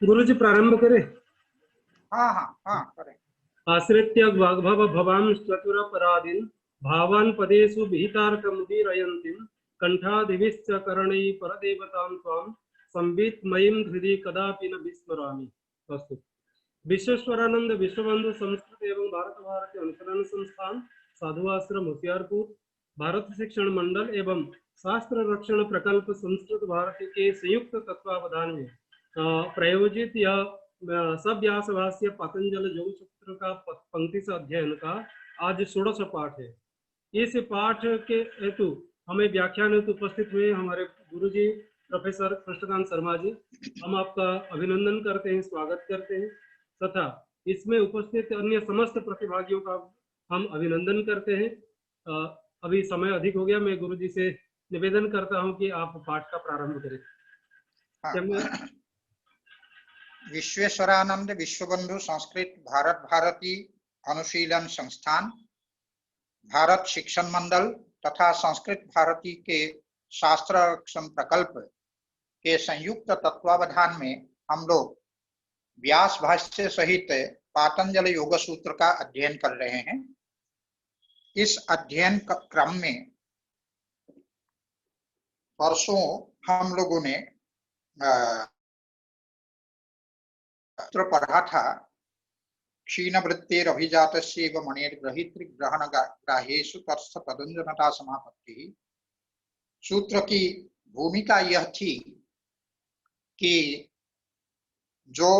गुरुजी प्रारंभ करें। हाँ हाँ हाँ करें। आश्रित्य वाग्भव भवां चतुरपराधीन् भावान् पदेषु विहितार्कमुदीरयन्तीं कंठादिभिश्च करणैः परदेवतां त्वां संवित् मयीं हृदि कदापि न विस्मरामि। अस्तु। विश्वेश्वरानंद विश्वबंधु संस्कृत एवं भारत भारती अनुसंधान संस्थान साधु आश्रम होशियारपुर भारत शिक्षण मंडल एवं शास्त्र रक्षण प्रकल्प संस्कृत भारती के संयुक्त तत्वावधान में प्रायोजित यह सव्यास भाष्य पतंजल योग सूत्र का पंक्ति से अध्ययन का आज षोडश पाठ है। इस पाठ के हेतु हमें व्याख्यान हेतु उपस्थित हुए हमारे गुरुजी प्रोफेसर कृष्णकांत शर्मा जी, हम आपका अभिनंदन करते हैं, स्वागत करते हैं तथा इसमें उपस्थित अन्य समस्त प्रतिभागियों का हम अभिनंदन करते हैं। अभी समय अधिक हो गया, मैं गुरुजी से निवेदन करता हूं कि आप पाठ का प्रारंभ करें। हाँ। विश्वेश्वरानंद विश्वबंधु संस्कृत भारत भारती अनुशीलन संस्थान, भारत शिक्षण मंडल तथा संस्कृत भारती के शास्त्र रक्षण प्रकल्प के संयुक्त तत्वावधान में हम लोग व्यास भाष्य सहित पातंजल योग सूत्र का अध्ययन कर रहे हैं। इस अध्ययन क्रम में परसों हम लोगों ने पढ़ा था क्षीण वृत्तेरभिजातस्यैव मणेर्ग्रहीतृ ग्रहण ग्राह्येषु तत्स तदंजनता समापत्ति। सूत्र की भूमिका यह थी कि जो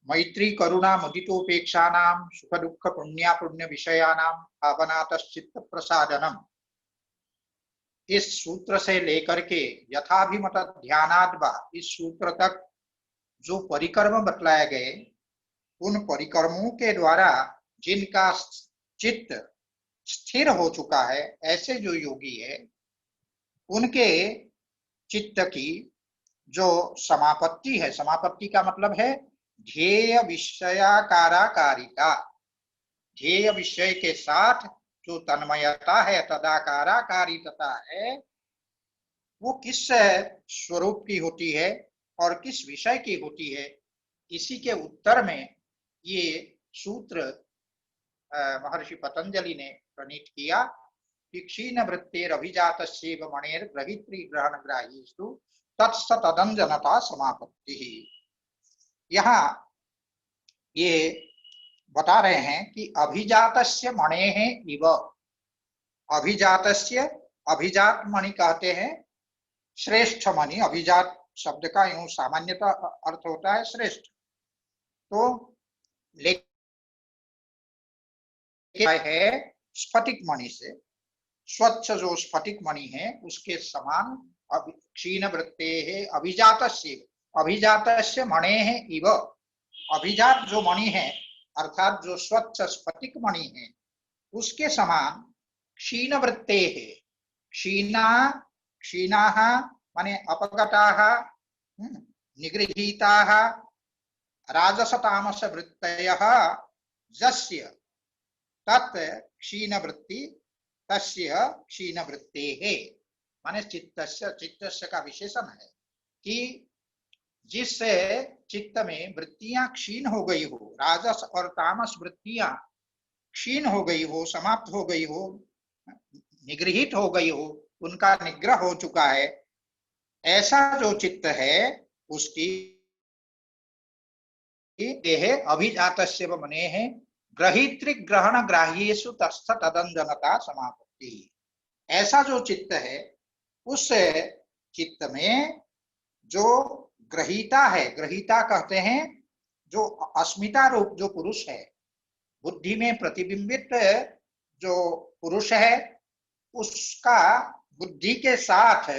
मैत्री करुणा मुदितोपेक्षानां सुख दुख पुण्या पुण्य विषयानां भावनातश्चित्त प्रसादनम, इस सूत्र से लेकर के यथाभिमत ध्यानाद्वा इस सूत्र तक जो परिक्रम बतलाए गए, उन परिक्रमों के द्वारा जिनका चित्त स्थिर हो चुका है, ऐसे जो योगी है, उनके चित्त की जो समापत्ति है, समापत्ति का मतलब है ध्येय विषयाकाराकारिता, ध्येय विषय के साथ जो तन्मयता है, तदाकाराकारिता है, वो किस स्वरूप की होती है और किस विषय की होती है, इसी के उत्तर में ये सूत्र महर्षि पतंजलि ने प्रणीत किया कि क्षीण वृत्तेरभिजातस्यैव मणेर्ग्रहीतृ ग्रहण ग्राह्येषु तत्स तदंजनता समापत्ति। यहाँ ये बता रहे हैं कि अभिजातस्य मणेः इव, अभिजातस्य, अभिजात मणि कहते हैं श्रेष्ठ मणि। अभिजात शब्द का यूं सामान्यतः अर्थ होता है श्रेष्ठ, तो लेकिन है स्फटिक मणि से, स्वच्छ जो स्फटिक मणि है उसके समान क्षीण वृत्तेः अभिजातस्य, अभिजातस्य मणेः इव, अभिजात जो मणि है अर्थात जो स्वच्छ स्फटिक मणि है उसके समान क्षीण वृत्तेः, क्षीणा क्षीणाः माने अपगताः निगृहीताः राजसतामस वृत्तयः यस्य तत् क्षीण वृत्ति तस्य क्षीण वृत्तेः, माने चित्तस्य, चित्तस्य का विशेषण है कि जिस चित्त में वृत्तियां क्षीण हो गई हो, राजस और तामस वृत्तियां क्षीण हो गई हो, समाप्त हो गई हो, निगृहित हो गई हो, उनका निग्रह हो चुका है, ऐसा जो चित्त है उसकी देह अभिजातस्य मनेः ग्रहीतृ ग्रहण ग्राह्येषु तत्स तदंजनता समापत्ति। ऐसा जो चित्त है उस चित्त में जो ग्रहीता है, ग्रहीता कहते हैं जो अस्मिता रूप जो पुरुष है, बुद्धि में प्रतिबिंबित जो पुरुष है, उसका बुद्धि के साथ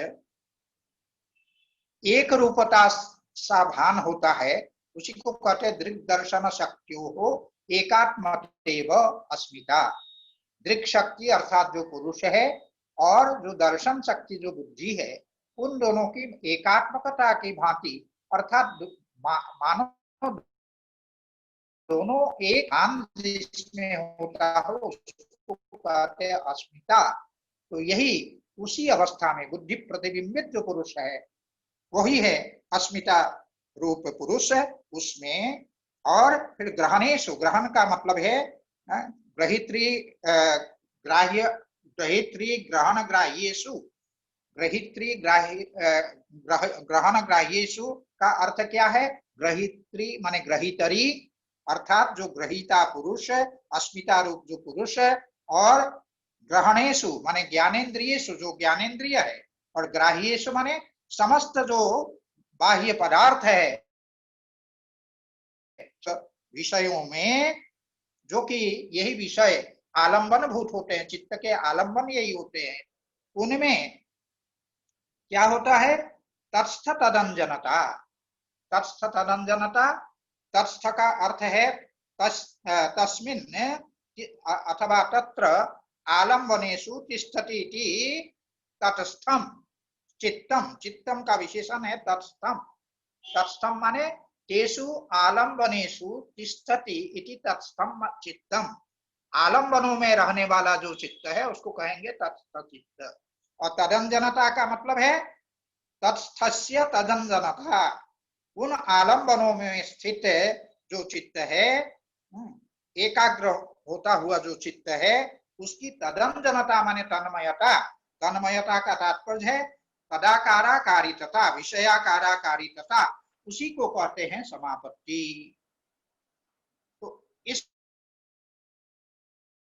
एक रूपता सा भान होता है, उसी को कहते हैं दृक् दर्शन शक्तियों हो एकात्मतेव अस्मिता। दृक् शक्ति अर्थात जो पुरुष है और जो दर्शन शक्ति जो बुद्धि है, उन दोनों की एकात्मकता की भांति अर्थात मानो दोनों एक भान जिसमें होता हो उसको कहते हैं अस्मिता। तो यही उसी अवस्था में बुद्धि प्रतिबिंबित जो पुरुष है वही है अस्मिता रूप पुरुष उसमें, और फिर ग्रहणेशु, ग्रहण का मतलब है ग्रहित्री ग्राह्य, ग्रहित्री ग्रहण ग्राह्येषु, ग्रहित्री ग्रहण ग्राह्येषु का अर्थ क्या है? ग्रहित्री माने ग्रहितरी, अर्थात जो ग्रहिता पुरुष, अस्मिता रूप जो पुरुष, और ग्रहणेशु माने ज्ञानेन्द्रियेषु, जो ज्ञानेन्द्रिय है, और ग्राह्येषु माने समस्त जो बाह्य पदार्थ है विषयों में, जो कि यही विषय आलंबन भूत होते हैं, चित्त के आलंबन यही होते हैं, उनमें क्या होता है? तत्स्थ तदंजनता। तत्स्थ तदंजनता, तत्स्थ का अर्थ है तस्मिन् अथवा तत्र आलंबनेषु तिष्ठति इति तटस्थम चित्तम। चित्तम का विशेषण है तटस्थम। तटस्थम माने तेषु आलंबनेषु तिष्ठति इति तटस्थम चित्तम। आलंबनों में रहने वाला जो चित्त है उसको कहेंगे तटस्थ चित्त। और तदंजनता का मतलब है तत्स्थस्य तदंजनता, उन आलंबनों में स्थित जो चित्त है, एकाग्र होता हुआ जो चित्त है, उसकी तदंजनता माने तन्मयता। तन्मयता का तात्पर्य है तदाकाराकारितता, विषयाकाराकारितता, उसी को कहते हैं समापत्ति। तो इस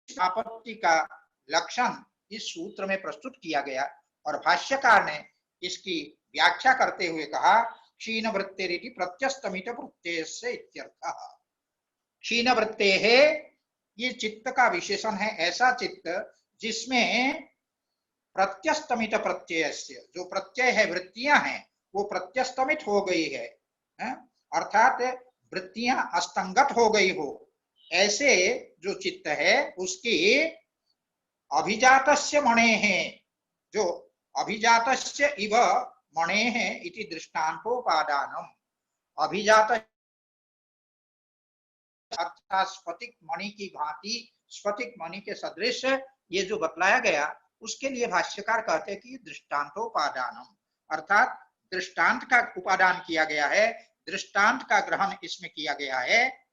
समापत्ति का लक्षण इस सूत्र में प्रस्तुत किया गया, और भाष्यकार ने इसकी व्याख्या करते हुए कहा क्षीण वृत्तेरिति प्रत्यस्तमित प्रत्ययस्य इत्यर्थः। क्षीण वृत्ते है, ये चित्त का विशेषण है, ऐसा चित्त जिसमें प्रत्यस्तमित प्रत्ययस्य, जो प्रत्यय है, वृत्तियां हैं, वो प्रत्यस्तमित हो गई है, अर्थात वृत्तियां अस्तंगत हो गई हो, ऐसे जो चित्त है उसकी अभिजातस्य मणेः, जो अभिजातस्य इव मणेः इति दृष्टान्तोपादानम। अभिजात अर्थात स्फटिक मणि की भांति, स्फटिक मणि के सदृश ये जो बतलाया गया, उसके लिए भाष्यकार कहते हैं कि दृष्टान्तोपादानम, अर्थात दृष्टांत का उपादान किया गया है, दृष्टांत का ग्रहण इसमें किया गया है।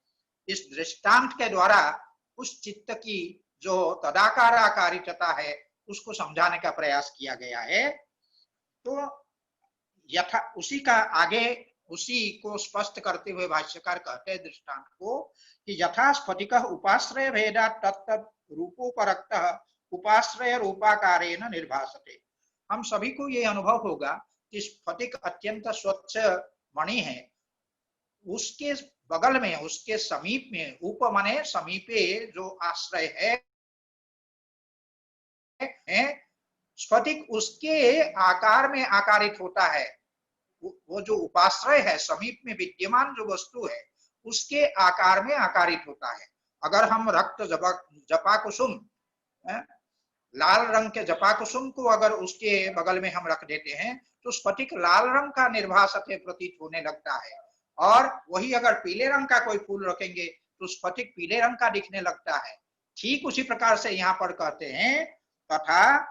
इस दृष्टांत के द्वारा उस चित्त की जो तदाकाराकारिता है उसको समझाने का प्रयास किया गया है। तो यथा उसी का आगे उसी को स्पष्ट करते हुए भाष्यकार कहते हैं दृष्टांत को कि यथा स्फटिकः उपाश्रय भेदात् तत्तत् रूपोपरक्तः उपाश्रय रूपाकारेण निर्भासते। हम सभी को ये अनुभव होगा कि स्फटिक अत्यंत स्वच्छ मणि है, उसके बगल में, उसके समीप में, उप माने समीपे जो आश्रय है, स्फटिक उसके आकार में आकारित होता है। वो जो उपाश्रय है, समीप में विद्यमान जो वस्तु है, उसके आकार में आकारित होता है। अगर हम रक्त जपा कुसुम, लाल रंग के जपा कुसुम को अगर उसके बगल में हम रख देते हैं तो स्फटिक लाल रंग का निर्भासक प्रतीत होने लगता है, और वही अगर पीले रंग का कोई फूल रखेंगे तो स्फटिक पीले रंग का दिखने लगता है। ठीक उसी प्रकार से यहाँ पर कहते हैं तथा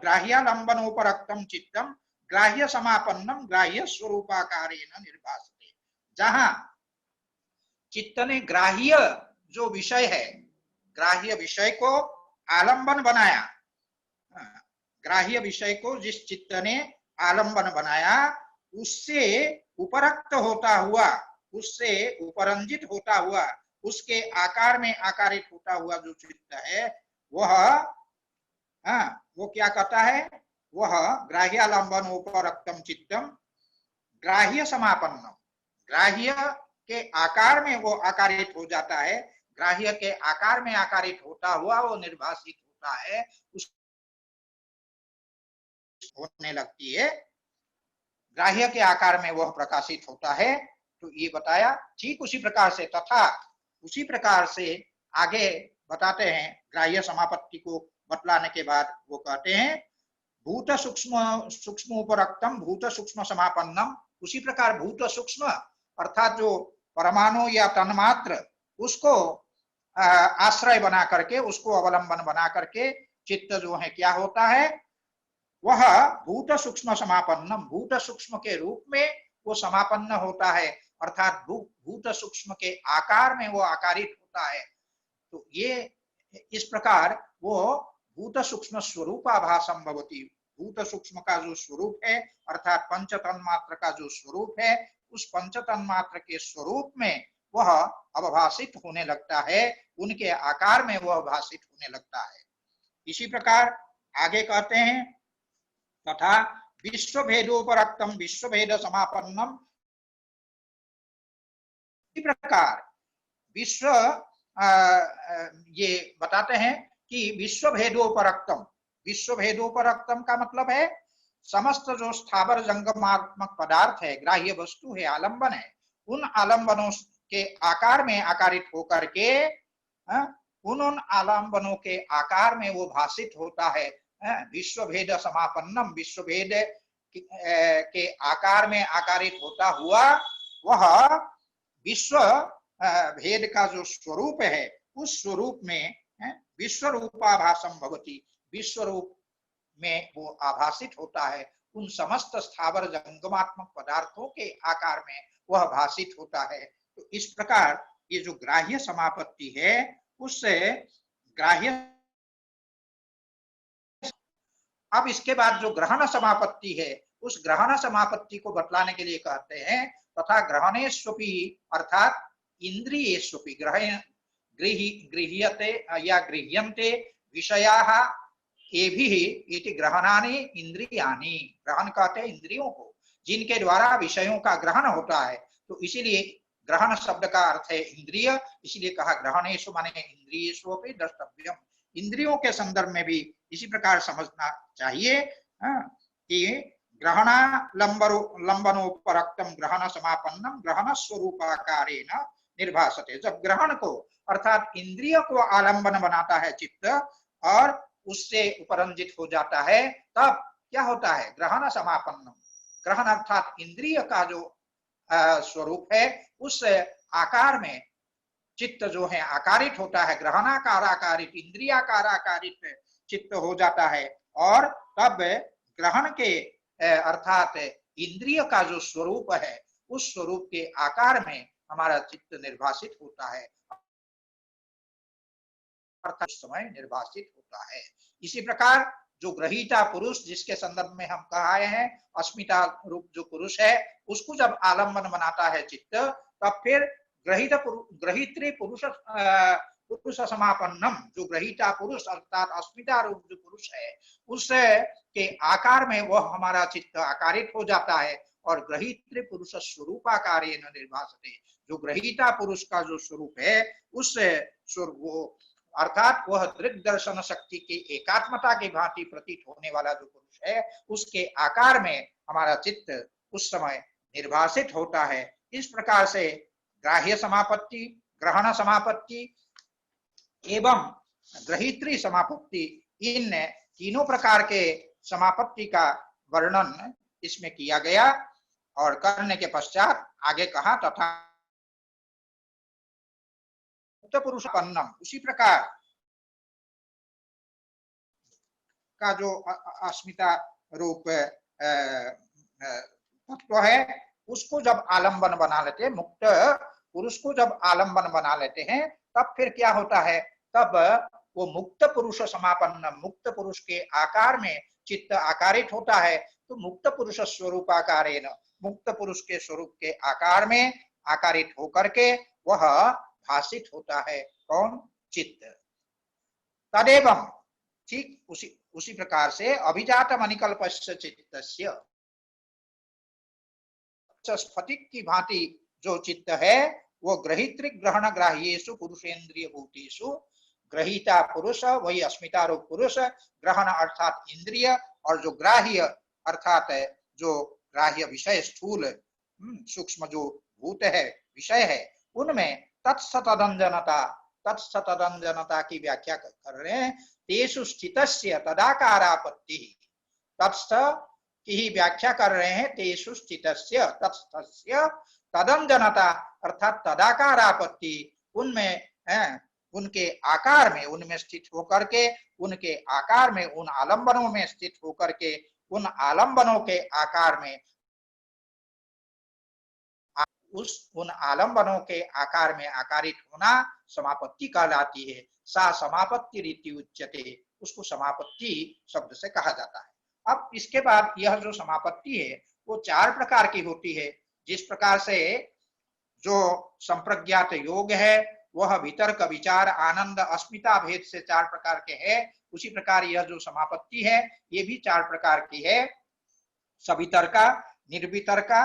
ग्राह्यालंबनोपरक्तम चित्तम ग्राह्य समापन्नम ग्राह्य स्वरूपाकारेण निर्भासते। जहां चित्त ने ग्राह्य जो विषय है, ग्राह्य विषय को आलंबन बनाया, ग्राह्य विषय को जिस चित्त ने आलंबन बनाया, उससे उपरक्त होता हुआ, उससे उपरंजित होता हुआ, उसके आकार में आकारित होता हुआ जो चित्त है, वो क्या कहता है? वह ग्राह्यालंबन उपरक्तम चित्तम ग्राह्य समापन्नम, ग्राह्य के आकार में वो आकारित हो जाता है, ग्राह्य के आकार में आकारित होता हुआ वो निर्भासित होता है, उस होने लगती है, ग्राह्य के आकार में वह प्रकाशित होता है। तो ये बताया। ठीक उसी प्रकार से, तथा उसी प्रकार से आगे बताते हैं, ग्राह्य समापत्ति को बतलाने के बाद वो कहते हैं भूत सूक्ष्म सूक्ष्म उपरक्तम भूत सूक्ष्म समापन्नम। उसी प्रकार भूत सूक्ष्म अर्थात जो परमाणु या तन्मात्र, उसको आश्रय बना करके, उसको अवलंबन बना करके चित्त जो है क्या होता है? वह भूत सूक्ष्म समापन्नम, भूत सूक्ष्म के रूप में वो समापन्न होता है, अर्थात भूत सूक्ष्म के आकार में वो आकारित होता है। तो ये इस प्रकार वो भूत सूक्ष्म स्वरूपाभासम भवति, भूत सूक्ष्म का जो स्वरूप है अर्थात पंच तन्मात्र का जो स्वरूप है, उस पंच तन्मात्र के स्वरूप में वह अवभाषित होने लगता है, उनके आकार में वह भाषित होने लगता है। इसी प्रकार आगे कहते हैं तथा विश्व भेदोपरक्तम विश्व भेद समापन्नम, इसी प्रकार विश्व ये बताते हैं कि विश्व भेदोपरक्तम, विश्व भेदोपरक्तम का मतलब है समस्त जो स्थावर जंगमात्मक पदार्थ है, ग्राह्य वस्तु है, आलंबन है, उन आलंबनों के आकार में आकारित होकर के उन आलंबनों के आकार में वो भाषित होता है। विश्व भेद समापन्नम, विश्व भेद के आकार में आकारित होता हुआ वह विश्व भेद का जो स्वरूप है उस स्वरूप में विश्व रूपाभासम भवति, विश्व रूप में वो आभासित होता है, उन समस्त स्थावर जंगमात्मक पदार्थों के आकार में वह भाषित होता है। तो इस प्रकार ये जो ग्राह्य समापत्ति है उससे ग्राह्य, अब इसके बाद जो ग्रहण समापत्ति है उस ग्रहण समापत्ति को बतलाने के लिए कहते हैं तथा ग्रहणेष्वपि अर्थात इंद्रियेष्वपि गृह्यते या गृह्यन्ते विषयाः एभिः इति ग्रहणानि इंद्रियाणि, ग्रहण कहते हैं इंद्रियों को जिनके द्वारा विषयों का ग्रहण होता है। तो इसीलिए ग्रहण शब्द का अर्थ है इंद्रिय, इसलिए कहा ग्रहणेषु माने इंद्रियेषु अपि द्रष्टव्यम, इंद्रियों के संदर्भ में भी इसी प्रकार समझना चाहिए कि ग्रहणालंबनोपरक्तम ग्रहण समापन्नम ग्रहण स्वरूपाकारेण निर्भासते। जब ग्रहण को अर्थात इंद्रिय को आलंबन बनाता है चित्त और उससे उपरंजित हो जाता है, तब क्या होता है ग्रहण समापन्नम, ग्रहण अर्थात इंद्रिय का जो स्वरूप है उस आकार में चित्त जो है आकारित होता है, ग्रहणाकार आकारित इंद्रियाकार आकारित चित्त हो जाता है और तब ग्रहण के अर्थात इंद्रिय का जो स्वरूप है उस स्वरूप के आकार में हमारा चित्त निर्भासित होता है, अर्थात समय निर्भासित होता है। इसी प्रकार जो ग्रहीता पुरुष जिसके संदर्भ में हम कहा है अस्मिता रूप जो पुरुष है उसको जब आलंबन बनाता है चित्त, तब फिर ग्रहित्री पुरुष समापन्नम, जो ग्रहीता पुरुष अर्थात अस्मिता रूप जो पुरुष है उस के आकार में वह हमारा चित्त आकारित हो जाता है और ग्रहित्री पुरुष स्वरूपाकारेण निर्भासते, जो ग्रहीता पुरुष का जो स्वरूप है उस स्वरूप अर्थात वह दृग् दर्शन शक्ति की एकात्मता की भांति प्रतीत होने वाला जो पुरुष है उसके आकार में हमारा चित्त उस समय निर्भासित होता है। इस प्रकार से ग्राह्य समापत्ति, ग्रहण समापत्ति एवं ग्रहित्री समापत्ति, इन तीनों प्रकार के समापत्ति का वर्णन इसमें किया गया और करने के पश्चात आगे कहा तथा पुरुषपन्नम, उसी प्रकार का जो अस्मिता रूप तत्व है उसको जब आलंबन बना लेते हैं, मुक्त पुरुष को जब आलंबन बना लेते हैं तब फिर क्या होता है, तब वो मुक्त पुरुष समापन्न, मुक्त पुरुष के आकार में चित्त आकारित होता है। तो मुक्त पुरुष स्वरूप आकारेण, मुक्त पुरुष के स्वरूप के आकार में आकारित होकर के वह भाषित होता है, कौन, चित्त। तदेवं, ठीक उसी प्रकार से अभिजात मणिकल्पस्य चित्तस्य, स्फटिक की भांति जो चित्त है वो ग्रहितृक ग्रहण ग्राह्येषु पुरुषेन्द्रिय भूतेषु, ग्रहीता पुरुष वही अस्मिता रूप पुरुष, ग्रहण अर्थात इंद्रिय और जो ग्राह्य अर्थात जो ग्राह्य विषय स्थूल सूक्ष्म जो भूत है विषय है उनमें तत्सतदंजनता, तत्सतदंजनता की व्याख्या कर रहे हैं। तेषु स्थितस्य तदाकारापत्ति, तत्स्थ की ही व्याख्या कर रहे हैं। तेषु स्थितस्य तत्स्थस्य तदंजनता अर्थात तदाकारापत्ति, उनमें उनके आकार में, उनमें स्थित होकर के, उनके आकार में, उन आलंबनों में स्थित होकर के उन आलंबनों के आकार में उन आलंबनों के आकार में आकारित होना समापत्ति कहलाती है। सा समापत्ति रीति उच्यते, उसको समापत्ति शब्द से कहा जाता है। अब इसके बाद यह जो समापत्ति है वो 4 प्रकार की होती है। जिस प्रकार से जो संप्रज्ञात योग है वह वितर्क विचार आनंद अस्मिता भेद से 4 प्रकार के है, उसी प्रकार यह जो समापत्ति है ये भी 4 प्रकार की है। सवितर्का, निर्वितर्का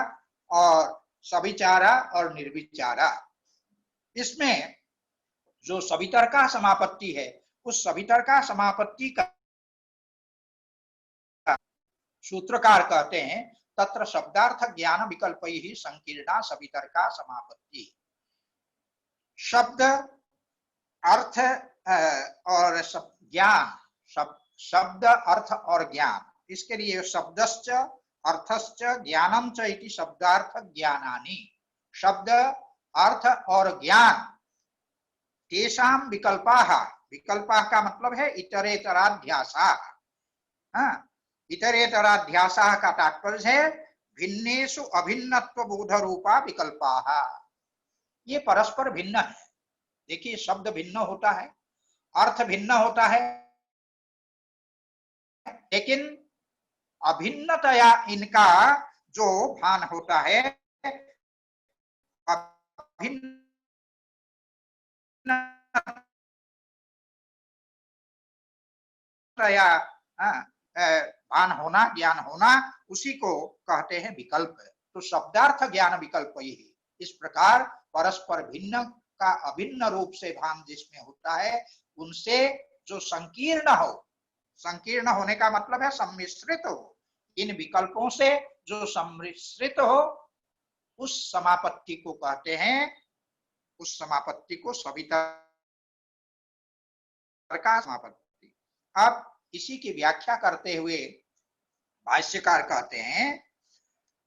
और सविचारा और निर्विचारा। इसमें जो सवितर्का समापत्ति है उस सवितर्का समापत्ति का सूत्रकार कहते हैं तत्र शब्दार्थ ज्ञान विकल्पैः संकीर्णा सवितर्का समापत्ति। शब्द अर्थ और ज्ञान, शब्द अर्थ और ज्ञान, इसके लिए शब्दश्च अर्थश्च ज्ञानम च इति शब्दार्थ ज्ञानानि। शब्द अर्थ और ज्ञान तेषां विकल्पाः, विकल्पाः का मतलब है इतरेतराध्यासाः। इतरेतराध्यासाः का तात्पर्य है भिन्नेषु अभिन्नत्व बोध रूपा विकल्पाः। ये परस्पर भिन्न है। देखिए शब्द भिन्न होता है, अर्थ भिन्न होता है, लेकिन अभिन्नतया इनका जो भान होता है, अभिन्नतया भान होना, ज्ञान होना, उसी को कहते हैं विकल्प। तो शब्दार्थ ज्ञान विकल्प ही, इस प्रकार परस्पर भिन्न का अभिन्न रूप से भान जिसमें होता है उनसे जो संकीर्ण हो, संकीर्ण होने का मतलब है सम्मिश्रित हो, इन विकल्पों से जो सम्मिश्रित हो उस समापत्ति को कहते हैं, उस समापत्ति को सवितर्का समापत्ति। अब इसी की व्याख्या करते हुए भाष्यकार कहते हैं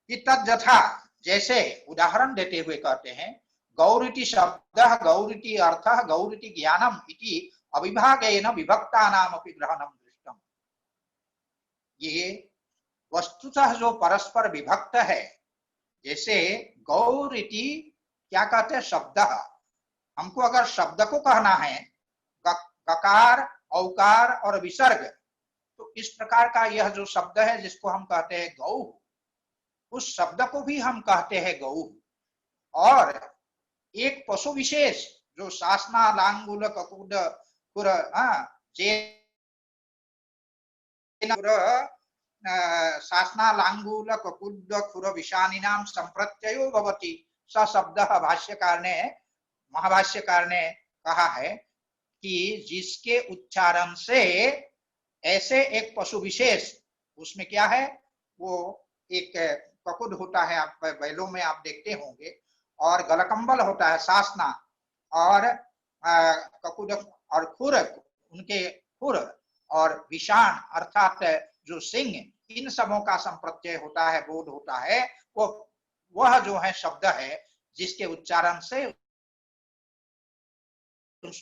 कि तद्यथा, जैसे उदाहरण देते हुए कहते हैं गौरिति शब्द गौरिति अर्थ गौरिति ज्ञानम इति अविभागेन विभक्तानामपि ग्रहणम दृष्टम। ये वस्तुतः जो परस्पर विभक्त है, जैसे गौरिति क्या कहते हैं शब्द, हमको अगर शब्द को कहना है गकार औकार और विसर्ग, तो इस प्रकार का यह जो शब्द है जिसको हम कहते हैं गौ, उस शब्द को भी हम कहते हैं गौ। और एक पशु विशेष जो शासना लांगुल ककुड खुर शासना लांगुल ककुड खुर विषानिनाम संप्रत्ययो भवति स शब्द। भाष्यकार ने, महाभाष्यकार ने कहा है कि जिसके उच्चारण से ऐसे एक पशु विशेष, उसमें क्या है, वो एक ककुड होता है, आप बैलों में आप देखते होंगे, और गलकंबल होता है शासना, और ककुड और खुर, उनके खुर और विषाण अर्थात जो सिंह, इन सबों का संप्रत्यय होता है, बोध होता है, वो वह जो है शब्द है जिसके उच्चारण से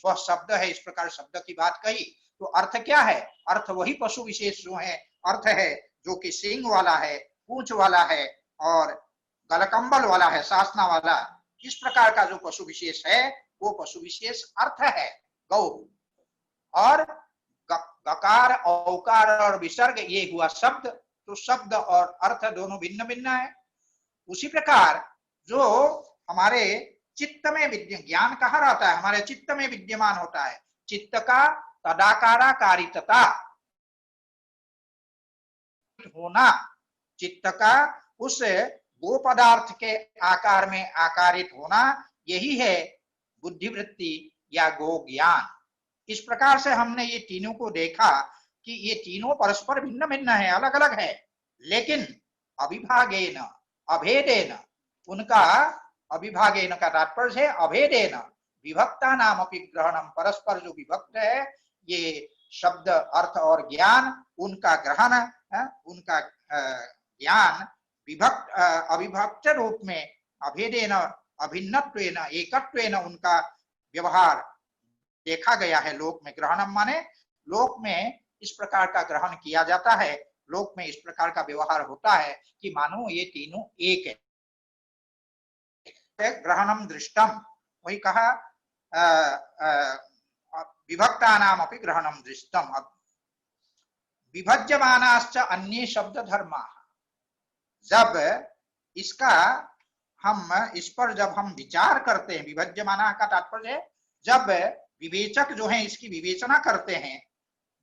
वह शब्द है। इस प्रकार शब्द की बात कही तो अर्थ क्या है, अर्थ वही पशु विशेष जो है अर्थ है जो कि सिंह वाला है, पूंछ वाला है और गलकंबल वाला है, शासना वाला। इस प्रकार का जो पशु विशेष है वो पशु विशेष अर्थ है गौ। और गकार औकार और विसर्ग ये हुआ शब्द, तो शब्द और अर्थ दोनों भिन्न भिन्न है। उसी प्रकार जो हमारे चित्त में ज्ञान कहाँ रहता है, हमारे चित्त में विद्यमान होता है, चित्त का तदाकाराकारितता होना, चित्त का उस गो पदार्थ के आकार में आकारित होना, यही है बुद्धिवृत्ति या गो ज्ञान। इस प्रकार से हमने ये तीनों को देखा कि ये तीनों परस्पर भिन्न भिन्न है, अलग अलग है, लेकिन अविभागेन अभेदेन, उनका अविभागेन का तात्पर्य है अभेदेन विभक्ता नाम अपि ग्रहणम, परस्पर जो विभक्त है ये शब्द अर्थ और ज्ञान, उनका ग्रहण, उनका ज्ञान विभक्त अविभक्त रूप में अभेदेन अभिन्नत्वेन एकत्वेन उनका व्यवहार देखा गया है लोक में। ग्रहणम माने लोक में इस प्रकार का ग्रहण किया जाता है लोक में इस प्रकार का व्यवहार होता है कि मानो ये तीनों एक है। ग्रहणम दृष्टम, वही कहा विभक्तानाम अपि ग्रहणम दृष्टम। विभज्यमानाश्च अन्ये शब्द धर्मा, जब इसका इस पर जब हम विचार करते हैं, विभज्यमाना का तात्पर्य है जब विवेचक जो है इसकी विवेचना करते हैं,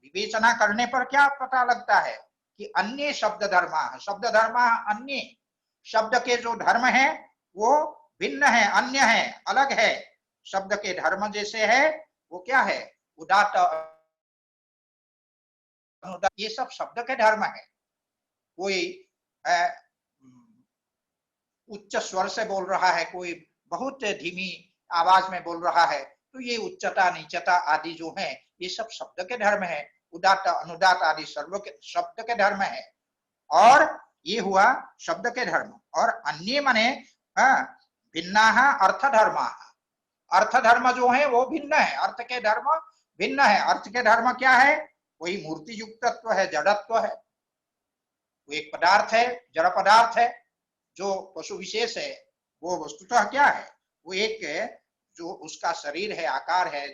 विवेचना करने पर क्या पता लगता है कि अन्य शब्द धर्मा, शब्द धर्मा अन्य शब्द के जो धर्म है वो भिन्न है, अन्य है, अलग है। शब्द के धर्म जैसे है वो क्या है, उदात्त अनुदात्त, ये सब शब्द के धर्म है। कोई उच्च स्वर से बोल रहा है, कोई बहुत धीमी आवाज में बोल रहा है, तो ये उच्चता नीचता आदि जो है ये सब शब्द के धर्म है। उदात्त अनुदात्त आदि सर्व के शब्द के धर्म है। और ये हुआ शब्द के धर्म। और अन्य माने भिन्नाः अर्थ धर्मा, अर्थ धर्म जो है वो भिन्न है, अर्थ के धर्म भिन्न है। अर्थ के धर्म क्या है, वही मूर्ति युक्तत्व है, जड़त्व है। वो एक पदार्थ है, जड़ पदार्थ है। जो पशु विशेष है वो वस्तुतः क्या है, वो एक जो उसका शरीर है, आकार है,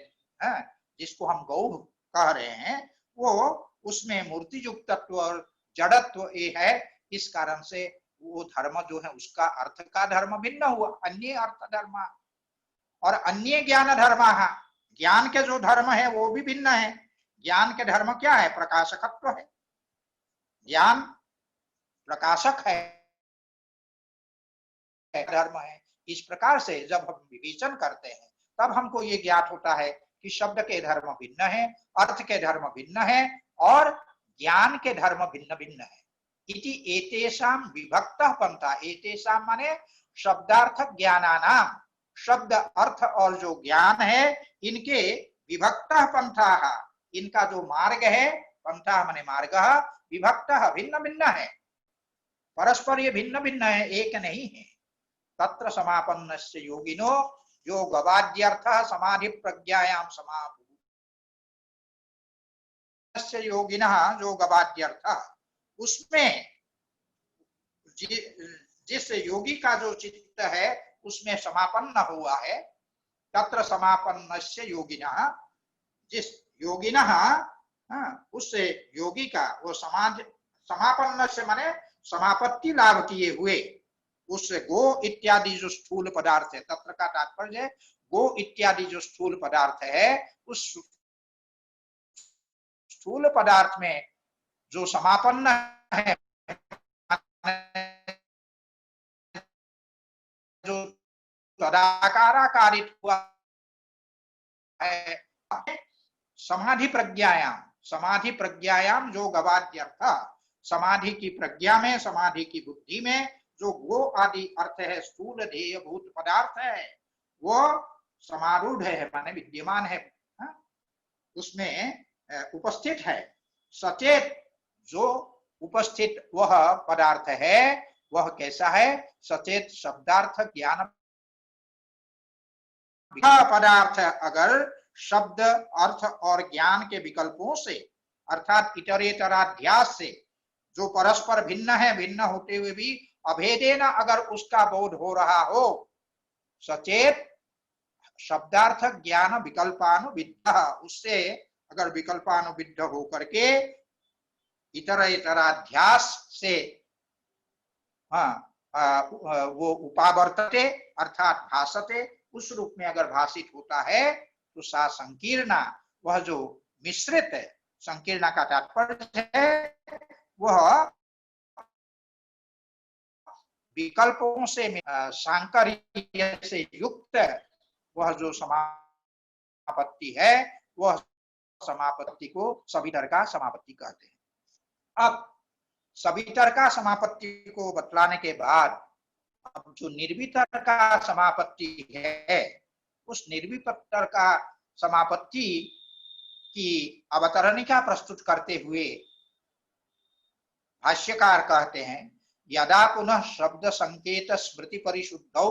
जिसको हम गौ कह रहे हैं, वो उसमें मूर्ति युक्तत्व और जड़त्व ये है। इस कारण से वो धर्म जो है उसका अर्थ का धर्म भिन्न हुआ, अन्य अर्थ धर्म। और अन्य ज्ञान धर्म, ज्ञान के जो धर्म है वो भी भिन्न है। ज्ञान के धर्म क्या है, प्रकाशकत्व है। ज्ञान प्रकाशक है, धर्म है। इस प्रकार से जब हम विवेचन करते हैं तब हमको ये ज्ञात होता है कि शब्द के धर्म भिन्न है, अर्थ के धर्म भिन्न है और ज्ञान के धर्म भिन्न भिन्न है। इति एतेषां विभक्तः पंथा, एतेषां माने शब्दार्थ ज्ञानानाम, शब्द अर्थ और जो ज्ञान है इनके विभक्तः पंथाः, इनका जो मार्ग है, पंथा माने मार्ग, विभक्तः भिन्न भिन्न है, परस्पर ये भिन्न भिन्न है, एक नहीं है। तत्र समापन्नस्य योगिनो योगवाद्यर्थः समाधि प्रज्ञायां समापु, योगिनः योगवाद्यर्थः, उसमें जिस योगी का जो चित्त है उसमें समापन्न हुआ है। तत्र समापन्नस्य योगिनः, जिस योगिनः उस योगी का वो समाधि, समापन्न से माने समापत्ति लाभ किए हुए, उस गो इत्यादि जो स्थूल पदार्थ है, तत्र का तात्पर्य है गो इत्यादि जो स्थूल पदार्थ है, उस स्थूल पदार्थ में जो समापन्न है, जो तदाकाराकारित हुआ है, समाधि प्रज्ञायाम, समाधि प्रज्ञायाम जो गवाद्यर्थ, समाधि की प्रज्ञा में, समाधि की बुद्धि में जो गो आदि अर्थ है, स्थूल ध्येय भूत पदार्थ है, वो समारूढ़ है माने विद्यमान है, उसमें उपस्थित है। सचेत जो उपस्थित वह पदार्थ है वह कैसा है, सचेत शब्दार्थ ज्ञान पदार्थ। अगर शब्द अर्थ और ज्ञान के विकल्पों से अर्थात इतरेतराध्यास से जो परस्पर भिन्न है, भिन्न होते हुए भी अभेदेन अगर उसका बोध हो रहा हो, सचेत शब्दार्थ ज्ञान विकल्पानुविद्ध, उससे अगर विकल्पानुविद्ध हो करके इतरेतराध्यास से वो उपावर्तते अर्थात भासते, उस रूप में अगर भाषित होता है तो सा संकीर्णा, वह जो मिश्रित है, संकीर्णा का तात्पर्य है वह विकल्पों से सांकर्य से युक्त वह जो समापत्ति है, वह समापत्ति को सवितर का समापत्ति कहते हैं। अब सवितर का समापत्ति को बतलाने के बाद अब जो निर्वितर का समापत्ति है, उस निर्वितर का समापत्ति की अवतरणिका प्रस्तुत करते हुए भाष्यकार कहते हैं, यदा पुनः शब्द संकेत स्मृति परिशुद्धौ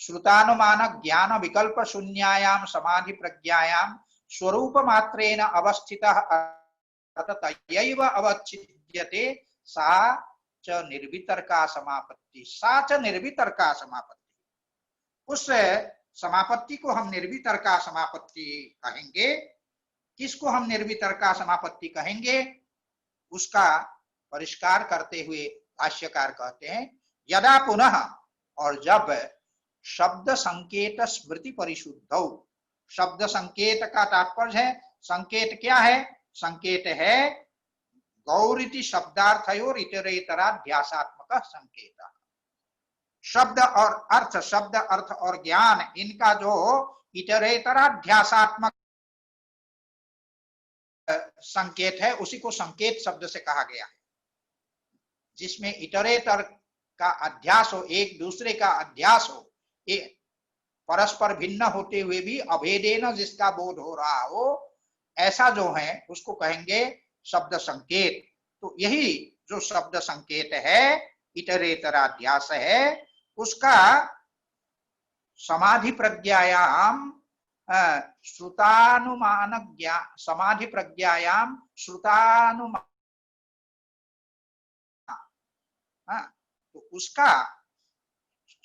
श्रुतानुमान ज्ञान विकल्प शून्यायाम समाधि प्रज्ञायाम स्वरूप मात्रेण अवस्थितः अर्थतयैव अवच्छिद्यते सा च निर्वितर्का समापत्ति, सा च निर्वितर्का समापत्ति, उस समापत्ति को हम निर्वितर्का समापत्ति कहेंगे। किसको हम निर्वितर्का समापत्ति कहेंगे? उसका परिष्कार करते हुए भाष्यकार कहते हैं यदा पुनः, और जब शब्द संकेत स्मृति परिशुद्धौ, शब्द संकेत का तात्पर्य है, संकेत क्या है? संकेत है गौरिति शब्दार्थयोर इतरेतराध्यासात्मक संकेत। शब्द और अर्थ, शब्द अर्थ और ज्ञान, इनका जो इतरेतराध्यासात्मक संकेत है उसी को संकेत शब्द से कहा गया है। जिसमें इतरेतर का अध्यास हो, एक दूसरे का अध्यास हो, परस्पर भिन्न होते हुए भी अभेदेन जिसका बोध हो रहा हो, ऐसा जो है उसको कहेंगे शब्द संकेत। तो यही जो शब्द संकेत है, इतरेतराध्यास है, उसका समाधि प्रज्ञायाम श्रुतानुमान ज्ञान, समाधि प्रज्ञायाम श्रुतानुमान, तो उसका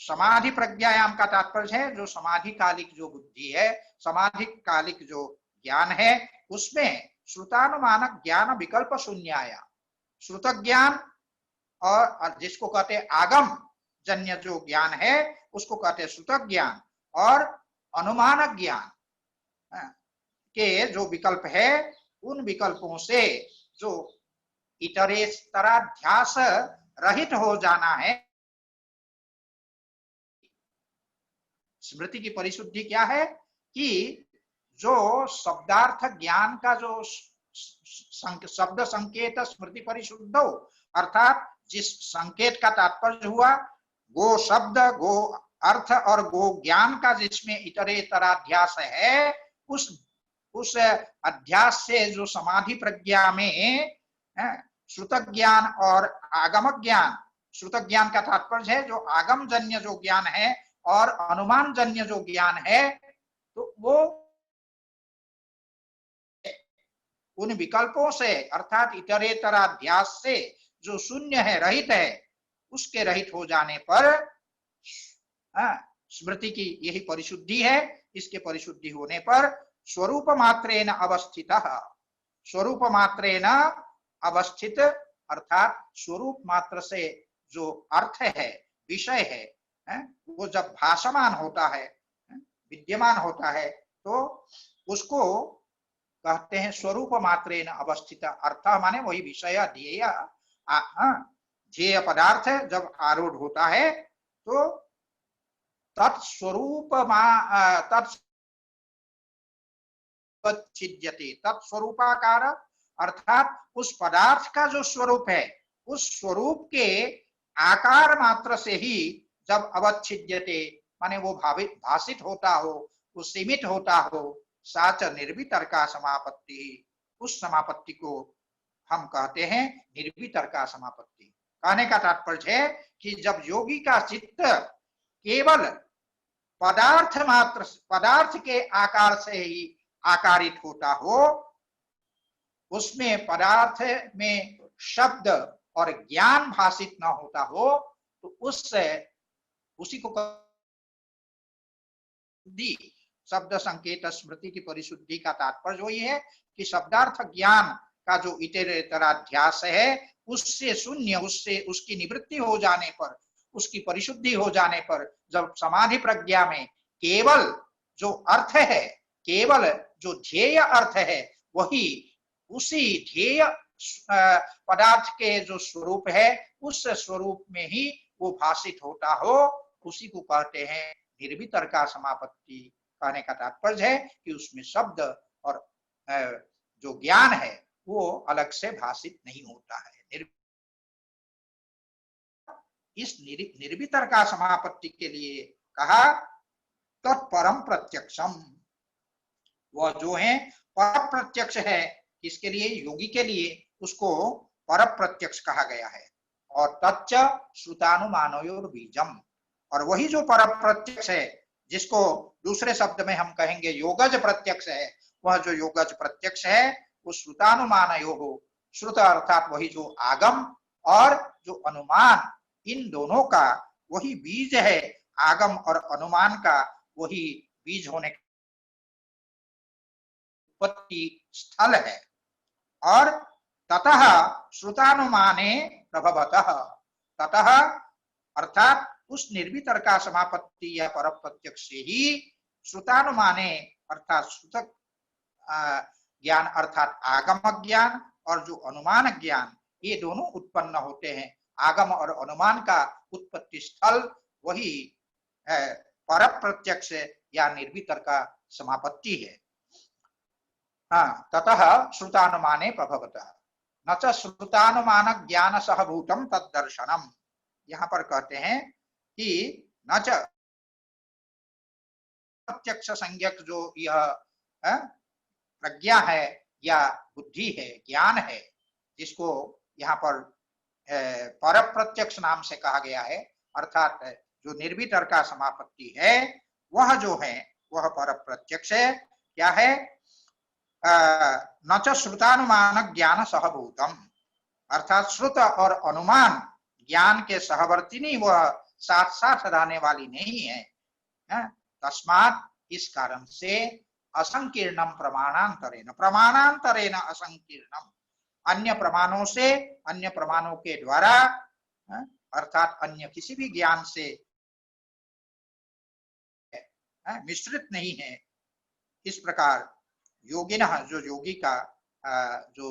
समाधि प्रज्ञायाम का तात्पर्य है जो समाधि कालिक जो बुद्धि है, समाधि कालिक जो ज्ञान है, उसमें श्रुतानुमान ज्ञान विकल्प शून्याया, श्रुत ज्ञान और जिसको कहते हैं आगम जन्य जो ज्ञान है उसको कहते हैं श्रुत ज्ञान, और अनुमान ज्ञान के जो विकल्प है, उन विकल्पों से जो इतरेतराध्यास रहित हो जाना है। स्मृति की परिशुद्धि क्या है कि जो शब्दार्थ ज्ञान का जो शब्द संकेत स्मृति परिशुद्ध हो, अर्थात जिस संकेत का तात्पर्य हुआ गो शब्द, गो अर्थ और गो ज्ञान का जिसमें इतरेतराध्यास है, उस अध्यास से जो समाधि प्रज्ञा में श्रुत ज्ञान और आगम ज्ञान, श्रुत ज्ञान का तात्पर्य है जो आगम जन्य जो ज्ञान है और अनुमान जन्य जो ज्ञान है, तो वो उन विकल्पों से अर्थात इतरेतराध्यास से जो शून्य है, रहित है, उसके रहित हो जाने पर स्मृति की यही परिशुद्धि है। इसके परिशुद्धि होने पर स्वरूप मात्रेण अवस्थितः, स्वरूप मात्रेण अवस्थित अर्थात स्वरूप मात्र से जो अर्थ है, विषय है, वो जब भासमान होता है, विद्यमान होता है, तो उसको कहते हैं स्वरूप मात्रेण अवस्थित। अर्थ माने वही विषय, ध्येय, ध्येय पदार्थ जब आरूढ़ होता है तो तत्स्वरूप तत्छिद्यते, तत्स्वरूपाकार अर्थात उस पदार्थ का जो स्वरूप है, उस स्वरूप के आकार मात्र से ही जब अवच्छिद्यते माने वो भाषित होता हो, वो सीमित होता हो, साच निर्वितर्का समापत्ति, उस समापत्ति को हम कहते हैं निर्वितर्का समापत्ति। कहने का तात्पर्य है कि जब योगी का चित्त केवल पदार्थ मात्र, पदार्थ के आकार से ही आकारित होता हो, उसमें पदार्थ में शब्द और ज्ञान भाषित न होता हो, तो उसी को शब्द संकेत स्मृति की परिशुद्धि का तात्पर्य वही है कि शब्दार्थ ज्ञान का जो इतरेतराध्यास है उससे शून्य, उससे उसकी निवृत्ति हो जाने पर, उसकी परिशुद्धि हो जाने पर, जब समाधि प्रज्ञा में केवल जो अर्थ है, केवल जो ध्येय अर्थ है, वही उसी ध्येय पदार्थ के जो स्वरूप है, उस स्वरूप में ही वो भाषित होता हो, उसी को कहते हैं निर्वितर्का समापत्ति। कहने का तात्पर्य है कि उसमें शब्द और जो ज्ञान है वो अलग से भाषित नहीं होता है। इस निर्वितर्का समापत्ति के लिए कहा तत्परम प्रत्यक्षम, वह जो है पर प्रत्यक्ष है, किसके लिए? योगी के लिए, उसको पर प्रत्यक्ष कहा गया है। और तच्च श्रुतानुमानयोर बीजम, और वही जो पर प्रत्यक्ष है, जिसको दूसरे शब्द में हम कहेंगे योगज प्रत्यक्ष है, वह जो योगज प्रत्यक्ष है वो श्रुतानुमानयो हो, श्रुत अर्थात वही जो आगम और जो अनुमान, इन दोनों का वही बीज है, आगम और अनुमान का वही बीज होने का उत्पत्ति स्थल है। और ततः श्रुतानुमाने प्रभवतः, ततः अर्थात उस निर्वितर्का समापत्ति या पर प्रत्यक्ष से ही श्रुतानुमाने अर्थात श्रुत ज्ञान अर्थात आगम ज्ञान और जो अनुमान ज्ञान, ये दोनों उत्पन्न होते हैं। आगम और अनुमान का उत्पत्ति स्थल वही पर प्रत्यक्ष या निर्वितर्का समापत्ति है। हाँ, ततः श्रुतानुमाने प्रभवतः न च श्रुतानुमान ज्ञान सहभूतम तद्दर्शनम। यहाँ पर कहते हैं कि न च प्रत्यक्ष संज्ञक जो यह प्रज्ञा है या बुद्धि है, ज्ञान है, जिसको यहाँ पर पर प्रत्यक्ष नाम से कहा गया है, अर्थात जो निर्वितर्का समापत्ति है वह जो है वह पर प्रत्यक्ष है। क्या है? न च श्रुतानुमान ज्ञान सहभूतम, अर्थात श्रुत और अनुमान ज्ञान के सहवर्तिनी, वह साथ साथ रहने वाली नहीं है। तस्मात्, इस कारण से असंकीर्णम प्रमाणांतरेण, प्रमाणांतरेण असंकीर्णम, अन्य प्रमाणों से, अन्य प्रमाणों के द्वारा अर्थात अन्य किसी भी ज्ञान से मिश्रित नहीं है। इस प्रकार योगिनः, जो योगी का जो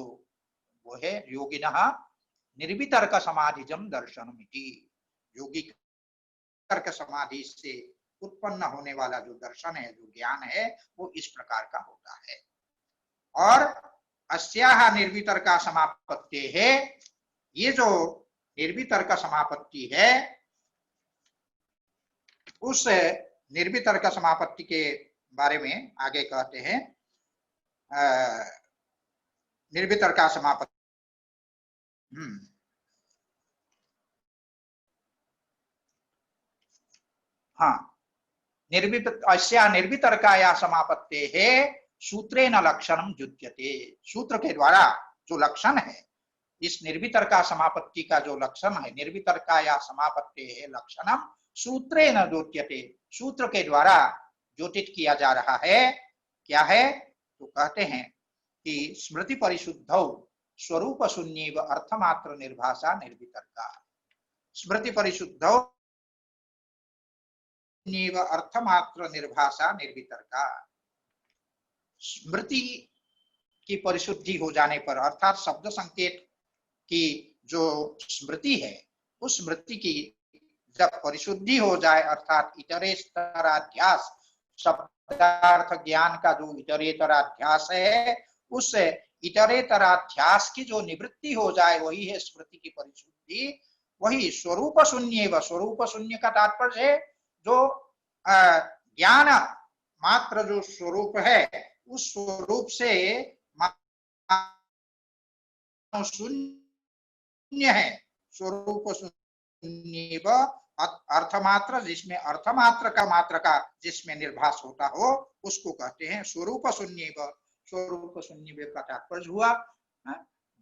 वो है, योगिनः निर्वितर्क समाधिजम दर्शनमिति, योगी तर्क समाधि से उत्पन्न होने वाला जो दर्शन है, जो ज्ञान है, वो इस प्रकार का होता है। और अस्याह निर्वितर्का समापत्ति है, ये जो निर्वितर्क समापत्ति है, उस निर्वितर्क समापत्ति के बारे में आगे कहते हैं। निर्वितर्का समापत्ति, हाँ, अस्या निर्वितर्काया समापत्ते है सूत्रेण लक्षणम जुज्यते, सूत्र के द्वारा जो लक्षण है, इस निर्वितर्का समापत्ति का जो लक्षण है, निर्वितर्काया समापत्ते है लक्षणम सूत्रेण जुज्यते, सूत्र के द्वारा ज्योतित किया जा रहा है। क्या है? तो कहते हैं कि स्मृति परिशुद्धौ स्वरूप शून्यैव अर्थमात्र निर्भाषा निर्वितर्का, स्मृति परिशुद्धौ अर्थमात्र निर्भाषा निर्वितर्का, स्मृति की परिशुद्धि हो जाने पर, अर्थात शब्द संकेत की जो स्मृति है, उस स्मृति की जब परिशुद्धि हो जाए, अर्थात इतरेतराध्यास, शब्दार्थ ज्ञान का जो इतरेतराध्यास है, उस इतरेतराध्यास की जो निवृत्ति हो जाए, वही है स्मृति की परिशुद्धि। वही स्वरूप शून्य, स्वरूप शून्य का तात्पर्य है जो ज्ञान मात्र जो स्वरूप है, उस स्वरूप से शून्य है, स्वरूप शून्य अर्थमात्र, जिसमें अर्थमात्र का मात्र का जिसमें निर्भास होता हो, उसको कहते हैं स्वरूप शून्य। स्वरूप शून्य का तात्पर्य हुआ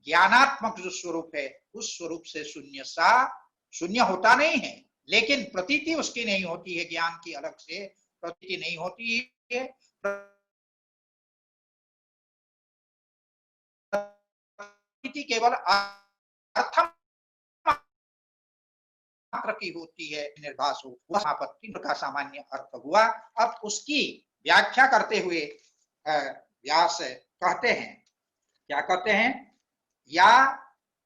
ज्ञानात्मक जो स्वरूप है, उस स्वरूप से शून्य सा, शून्य होता नहीं है, लेकिन प्रतीति उसकी नहीं होती है, ज्ञान की अलग से प्रतीति नहीं होती है, प्रतीति केवल अर्थ मात्र की होती है, निर्भास हो, वह समापत्ति का सामान्य अर्थ हुआ। अब उसकी व्याख्या करते हुए व्यास कहते हैं, क्या कहते हैं? या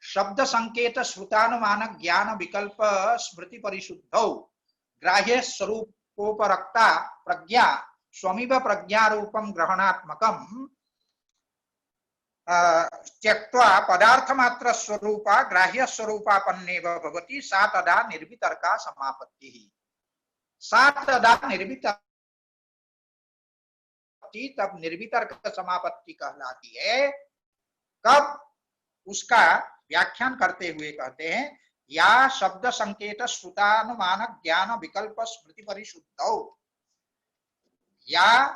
शब्द संकेत श्रुतानुमान ज्ञान विकल्प स्मृति परिशुद्धौ ग्राह्य स्वरूपोपरक्ता प्रज्ञा स्वमिव प्रज्ञा रूपम ग्रहणात्मकम त्यक्त्वा पदार्थ मात्र स्वरूपा ग्राह्य स्वरूपापन्नेव भवति, सा तदा निर्वितर्का समापत्ति ही। सा तदा निर्वितर्क, तब निर्वितर्क समापत्ति कहलाती है। कब? उसका व्याख्यान करते हुए कहते हैं, या शब्द संकेत श्रुतानुमान ज्ञान विकल्प स्मृति परिशुद्धौ, या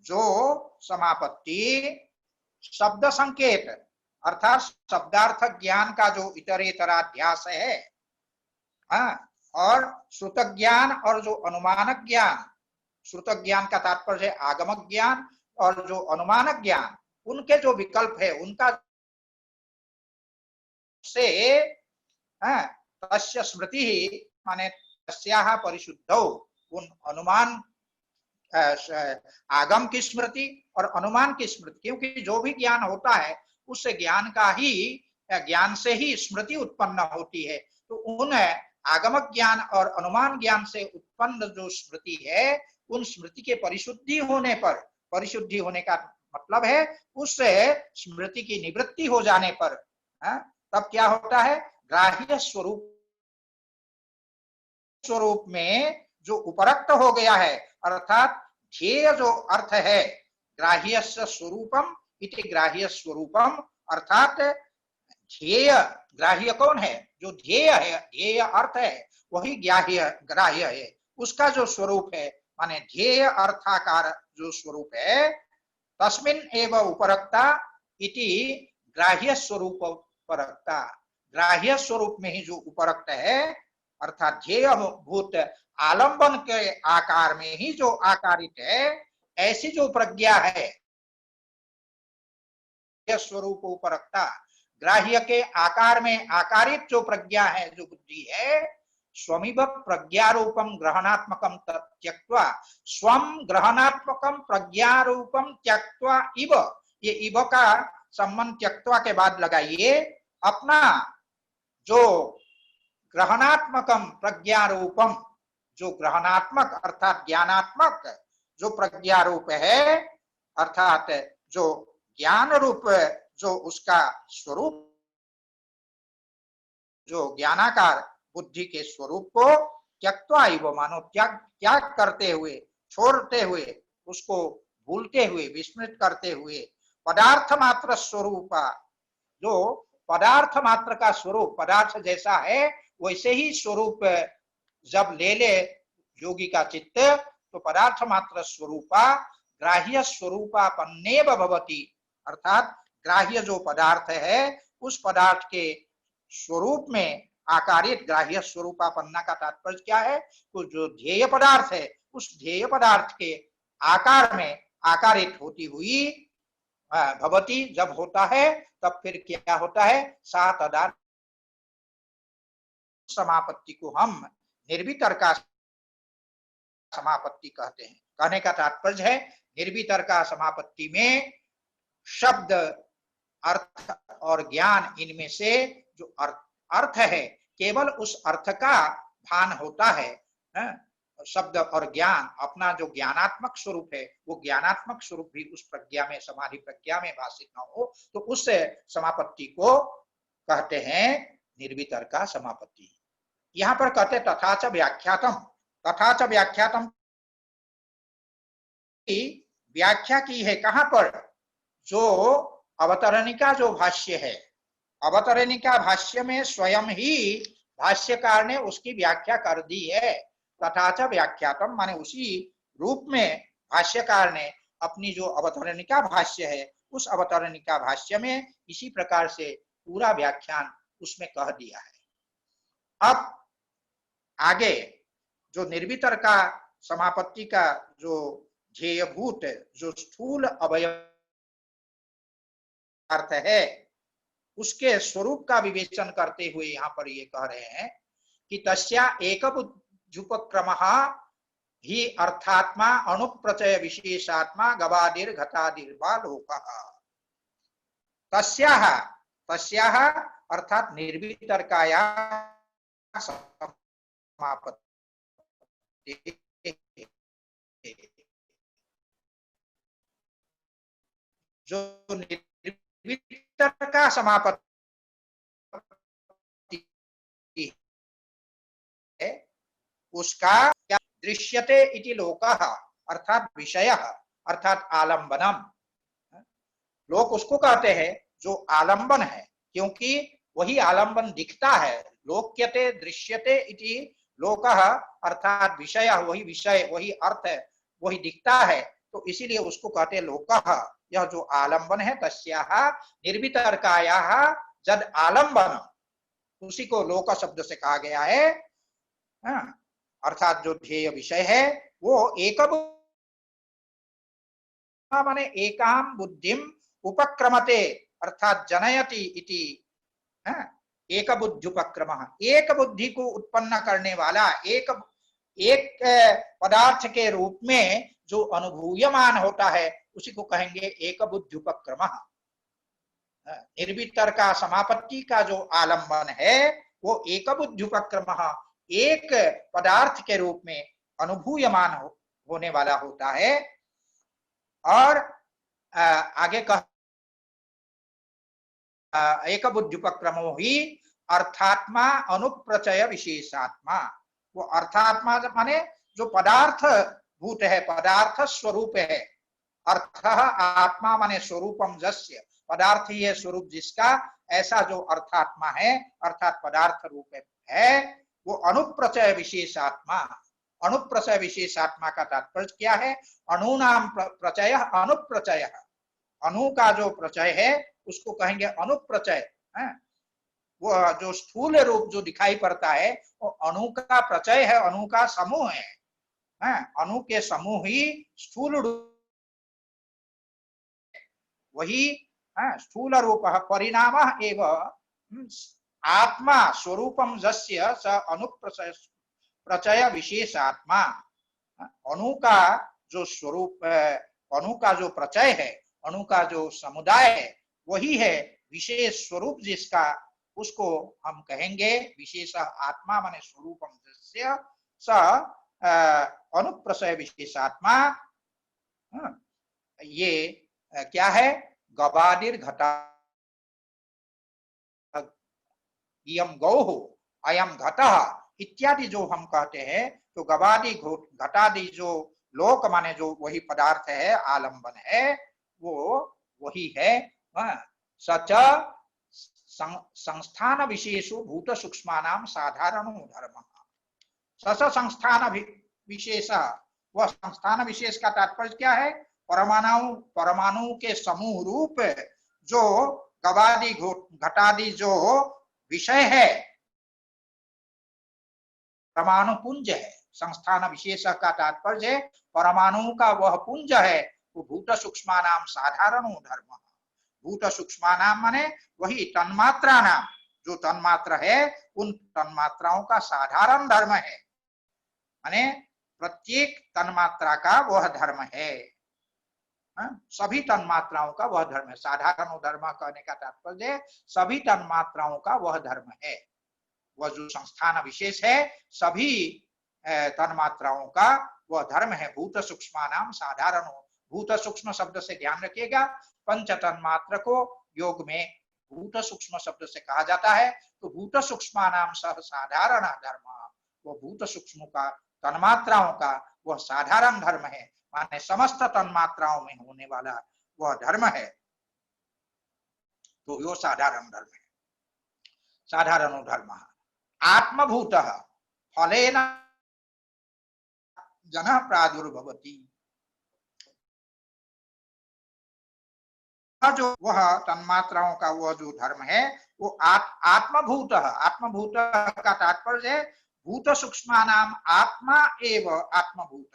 जो समापत्ति शब्द संकेत अर्थात शब्दार्थ ज्ञान का जो इतरेतराध्यास है, हाँ, और श्रुत ज्ञान और जो अनुमानक ज्ञान, श्रुत ज्ञान का तात्पर्य है आगमक ज्ञान, और जो अनुमानक ज्ञान, उनके जो विकल्प है उनका से तस्य स्मृति ही माने तस्याः परिशुद्धौ, उन अनुमान आगम की स्मृति और अनुमान की स्मृति, क्योंकि जो भी ज्ञान होता है उस ज्ञान का ही, ज्ञान से ही स्मृति उत्पन्न होती है। तो उन आगमक ज्ञान और अनुमान ज्ञान से उत्पन्न जो स्मृति है, उन स्मृति के परिशुद्धि होने पर, परिशुद्धि होने का मतलब है उस स्मृति की निवृत्ति हो जाने पर, तब क्या होता है, ग्राह्य स्वरूप में जो उपरक्त हो गया है, अर्थात ध्येय जो अर्थ है, ग्राह्य स्वरूपम इति ग्राह्य स्वरूपम, अर्थात ध्येय, ग्राह्य कौन है, जो ध्येय है, ध्येय अर्थ है, वही ग्राह्य है, उसका जो स्वरूप है, माने ध्येय अर्थाकार जो स्वरूप है, तस्मिन् एव उपरक्ता इति ग्राह्य स्वरूप उपरक्ता, ग्राह्य स्वरूप में ही जो उपरक्त है, अर्थात ध्येय भूत आलंबन के आकार में ही जो आकारित है, ऐसी जो प्रज्ञा है, स्वरूप उपरक्ता, ग्राह्य के आकार में आकारित जो प्रज्ञा है, जो बुद्धि है, स्वमिव प्रज्ञारूपम ग्रहणात्मकम त्यक्त्वा, स्वम ग्रहणात्मकम प्रज्ञारूपम त्यक्त्वा इव, ये इव का संबंध त्यक्त्वा के बाद लगाइए, अपना जो ग्रहणात्मकम प्रज्ञारूपम, जो ग्रहणात्मक अर्थात ज्ञानात्मक जो प्रज्ञारूप है, अर्थात जो ज्ञान रूप जो उसका स्वरूप, जो ज्ञानाकार बुद्धि के स्वरूप को त्यक्त्वा इव, मानो त्याग करते हुए, छोड़ते हुए, उसको भूलते हुए, विस्मृत करते हुए, पदार्थ मात्र स्वरूप, जो पदार्थ मात्र का स्वरूप, पदार्थ जैसा है वैसे ही स्वरूप जब ले ले योगी का चित्त, तो पदार्थ मात्र स्वरूपा ग्राह्य स्वरूपापन्नेव भवति, अर्थात ग्राह्य जो पदार्थ है उस पदार्थ के स्वरूप में आकारित, ग्राह्य स्वरूपापन्ना का तात्पर्य क्या है, तो जो ध्येय पदार्थ है उस ध्येय पदार्थ के आकार में आकारित होती हुई भवति, जब होता है तब फिर क्या होता है, सा तदा समापत्ति को हम निर्वितर्का समापत्ति कहते हैं। कहने का तात्पर्य है निर्वितर्का समापत्ति में शब्द, अर्थ और ज्ञान, इनमें से जो अर्थ है केवल उस अर्थ का भान होता है, शब्द और ज्ञान अपना जो ज्ञानात्मक स्वरूप है, वो ज्ञानात्मक स्वरूप भी उस प्रज्ञा में, समाधि प्रज्ञा में भाषित न हो, तो उस समापत्ति को कहते हैं निर्वितर्का समापत्ति। यहाँ पर कहते तथाच व्याख्यातम, तथाच व्याख्यातम की व्याख्या की है कहां पर, जो अवतरणिका जो भाष्य है, अवतरणिका भाष्य में स्वयं ही भाष्यकार ने उसकी व्याख्या कर दी है। तथाच व्याख्यातम माने उसी रूप में भाष्यकार ने अपनी जो अवतरणिका भाष्य है, उस अवतरणिका भाष्य में इसी प्रकार से पूरा व्याख्यान उसमें कह दिया है। अब आगे जो निर्वितर्का समापत्ति का जो ध्येयभूत जो स्थूल अवयव अर्थ है, उसके स्वरूप का विवेचन करते हुए यहाँ पर ये कह रहे हैं कि तस्या एकबुद्ध्युपक्रमः ही अर्थात्मा अणुप्रचय विशेषात्मा गवादिर घटादिर्वा लोकः, तस्याः, तस्याः अर्थात निर्वितर्काया समापत्ति, जो निर्वितर्का समापत्ति है उसका क्या दृश्यते इति लोकः, अर्थात विषयः, अर्थात आलंबनम, लोक उसको कहते हैं जो आलंबन है, क्योंकि वही आलंबन दिखता है। लोक्यते दृश्यते इति लोकः, अर्थात विषय, वही विषय, वही अर्थ है, वही दिखता है, तो इसीलिए उसको कहते हैं लोकः। यह जो आलंबन है तस्याः निर्वितर्कायाः जद आलंबन, उसी को लोक शब्द से कहा गया है। अर्थात जो ध्येय विषय है वो एक माने एकाम बुद्धिम उपक्रमते अर्थात जनयति इति। एक बुद्ध्युपक्रम, एक बुद्धि को उत्पन्न करने वाला, एक पदार्थ के रूप में जो अनुभूयमान होता है उसी को कहेंगे एक बुद्ध्युपक्रम। निर्वितर का समापत्ति का जो आलंबन है वो एक बुद्ध्युपक्रम, एक पदार्थ के रूप में अनुभूयमान होने वाला होता है। और आगे कह एक बुद्ध्युपक्रमो ही अर्थात्मा अनुप्रचय विशेषात्मा। वो अर्थात्मा माने जो पदार्थ भूत है, पदार्थ स्वरूप है। अर्थ आत्मा माने स्वरूपम जस्य, पदार्थ ही है स्वरूप जिसका, ऐसा जो अर्थात्मा है अर्थात पदार्थ रूप है वो अनुप्रचय विशेषात्मा। अनुप्रचय विशेषात्मा का तात्पर्य क्या है? अणुनाम प्रचय अनुप्रचय, अणु का जो प्रचय है उसको कहेंगे अनुप्रचय। वो जो स्थूल रूप जो दिखाई पड़ता है वो अणु का प्रचय है, अणु का समूह है। अणु के समूह ही स्थूल रूप, वही स्थूल रूप परिणाम एवं आत्मा स्वरूपम जस्य स अनुप्रचय प्रचय विशेषात्मा। अणु का जो स्वरूप, अणु का जो प्रचय है, अणु का जो समुदाय है वही है विशेष स्वरूप जिसका, उसको हम कहेंगे विशेष आत्मा माने स्वरूपम जस्य स अनुप्रचय विशेषात्मा। ये क्या है? गवादिर घटा इयम गौः अयम घटः इत्यादि जो हम कहते हैं, तो गवादि घटादि जो लोक माने जो वही पदार्थ है, आलंबन है, वो वही है। सच संस्थान विशेषो भूत सूक्ष्मानाम साधारणो धर्म। सच संस्थान विशेष, वह संस्थान विशेष का तात्पर्य क्या है? परमाणु के समूह रूप जो गवादि घटादि जो विषय है, परमाणु पुंज है। संस्थान विशेष का तात्पर्य परमाणु का वह पुंज है, वो भूत सूक्ष्मानाम साधारणो धर्म। भूत सूक्ष्मानाम माने वही तन्मात्रा नाम, जो तन्मात्र है उन तन्मात्राओं का साधारण धर्म है, माने प्रत्येक तन्मात्रा का वह धर्म है। सभी तन्मात्राओं का वह धर्म है। साधारण धर्म कहने का तात्पर्य सभी तन्मात्राओं का वह धर्म है। वह जो संस्थान विशेष है सभी तन्मात्राओं का वह धर्म है। भूत सूक्ष्मानाम साधारण, भूत सूक्ष्म शब्द से ध्यान रखिएगा, पंच तन्मात्र को योग में भूत सूक्ष्म शब्द से कहा जाता है। तो भूत सूक्ष्मानाम सह साधारण धर्म, वह भूत सूक्ष्म का तन्मात्राओं का वह साधारण धर्म है, माने समस्त तन्मात्राओं में होने वाला वह धर्म है। तो यो साधारण धर्म है। साधारण धर्म आत्मभूत फलेन जन प्रादुर्भवति। जो वह तन्मात्राओं का वह जो धर्म है वो आत्मभूत, आत्मभूत का तात्पर्य भूत सूक्ष्मानाम आत्मा एव आत्मभूत।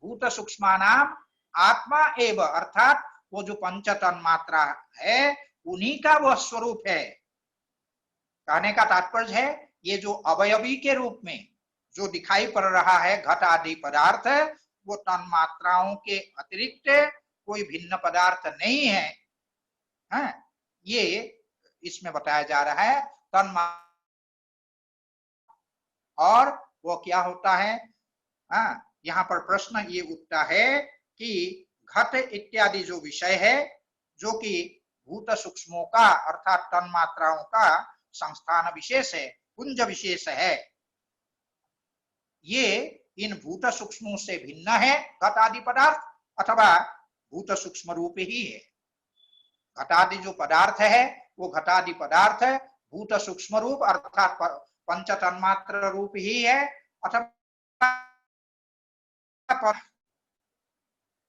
भूत सूक्ष्मानाम आत्मा एव अर्थात वो जो पंच तन्मात्रा है उन्हीं का वह स्वरूप है। कहने का तात्पर्य है ये जो अवयवी के रूप में जो दिखाई पड़ रहा है घट आदि पदार्थ, वो तन्मात्राओं के अतिरिक्त कोई भिन्न पदार्थ नहीं है। ये इसमें बताया जा रहा है तन्मात्रा। और वो क्या होता है? यहाँ पर प्रश्न ये उठता है कि घट इत्यादि जो विषय है जो कि भूत सूक्ष्मों का अर्थात तन्मात्राओं का संस्थान विशेष है, पुंज विशेष है, ये इन भूत सूक्ष्मों से भिन्न है घट आदि पदार्थ, अथवा भूत सूक्ष्म रूप ही है। घटादि जो पदार्थ है वो घटादि पदार्थ भूत सूक्ष्म रूप अर्थात पंच तन्मात्र रूप ही है, अथवा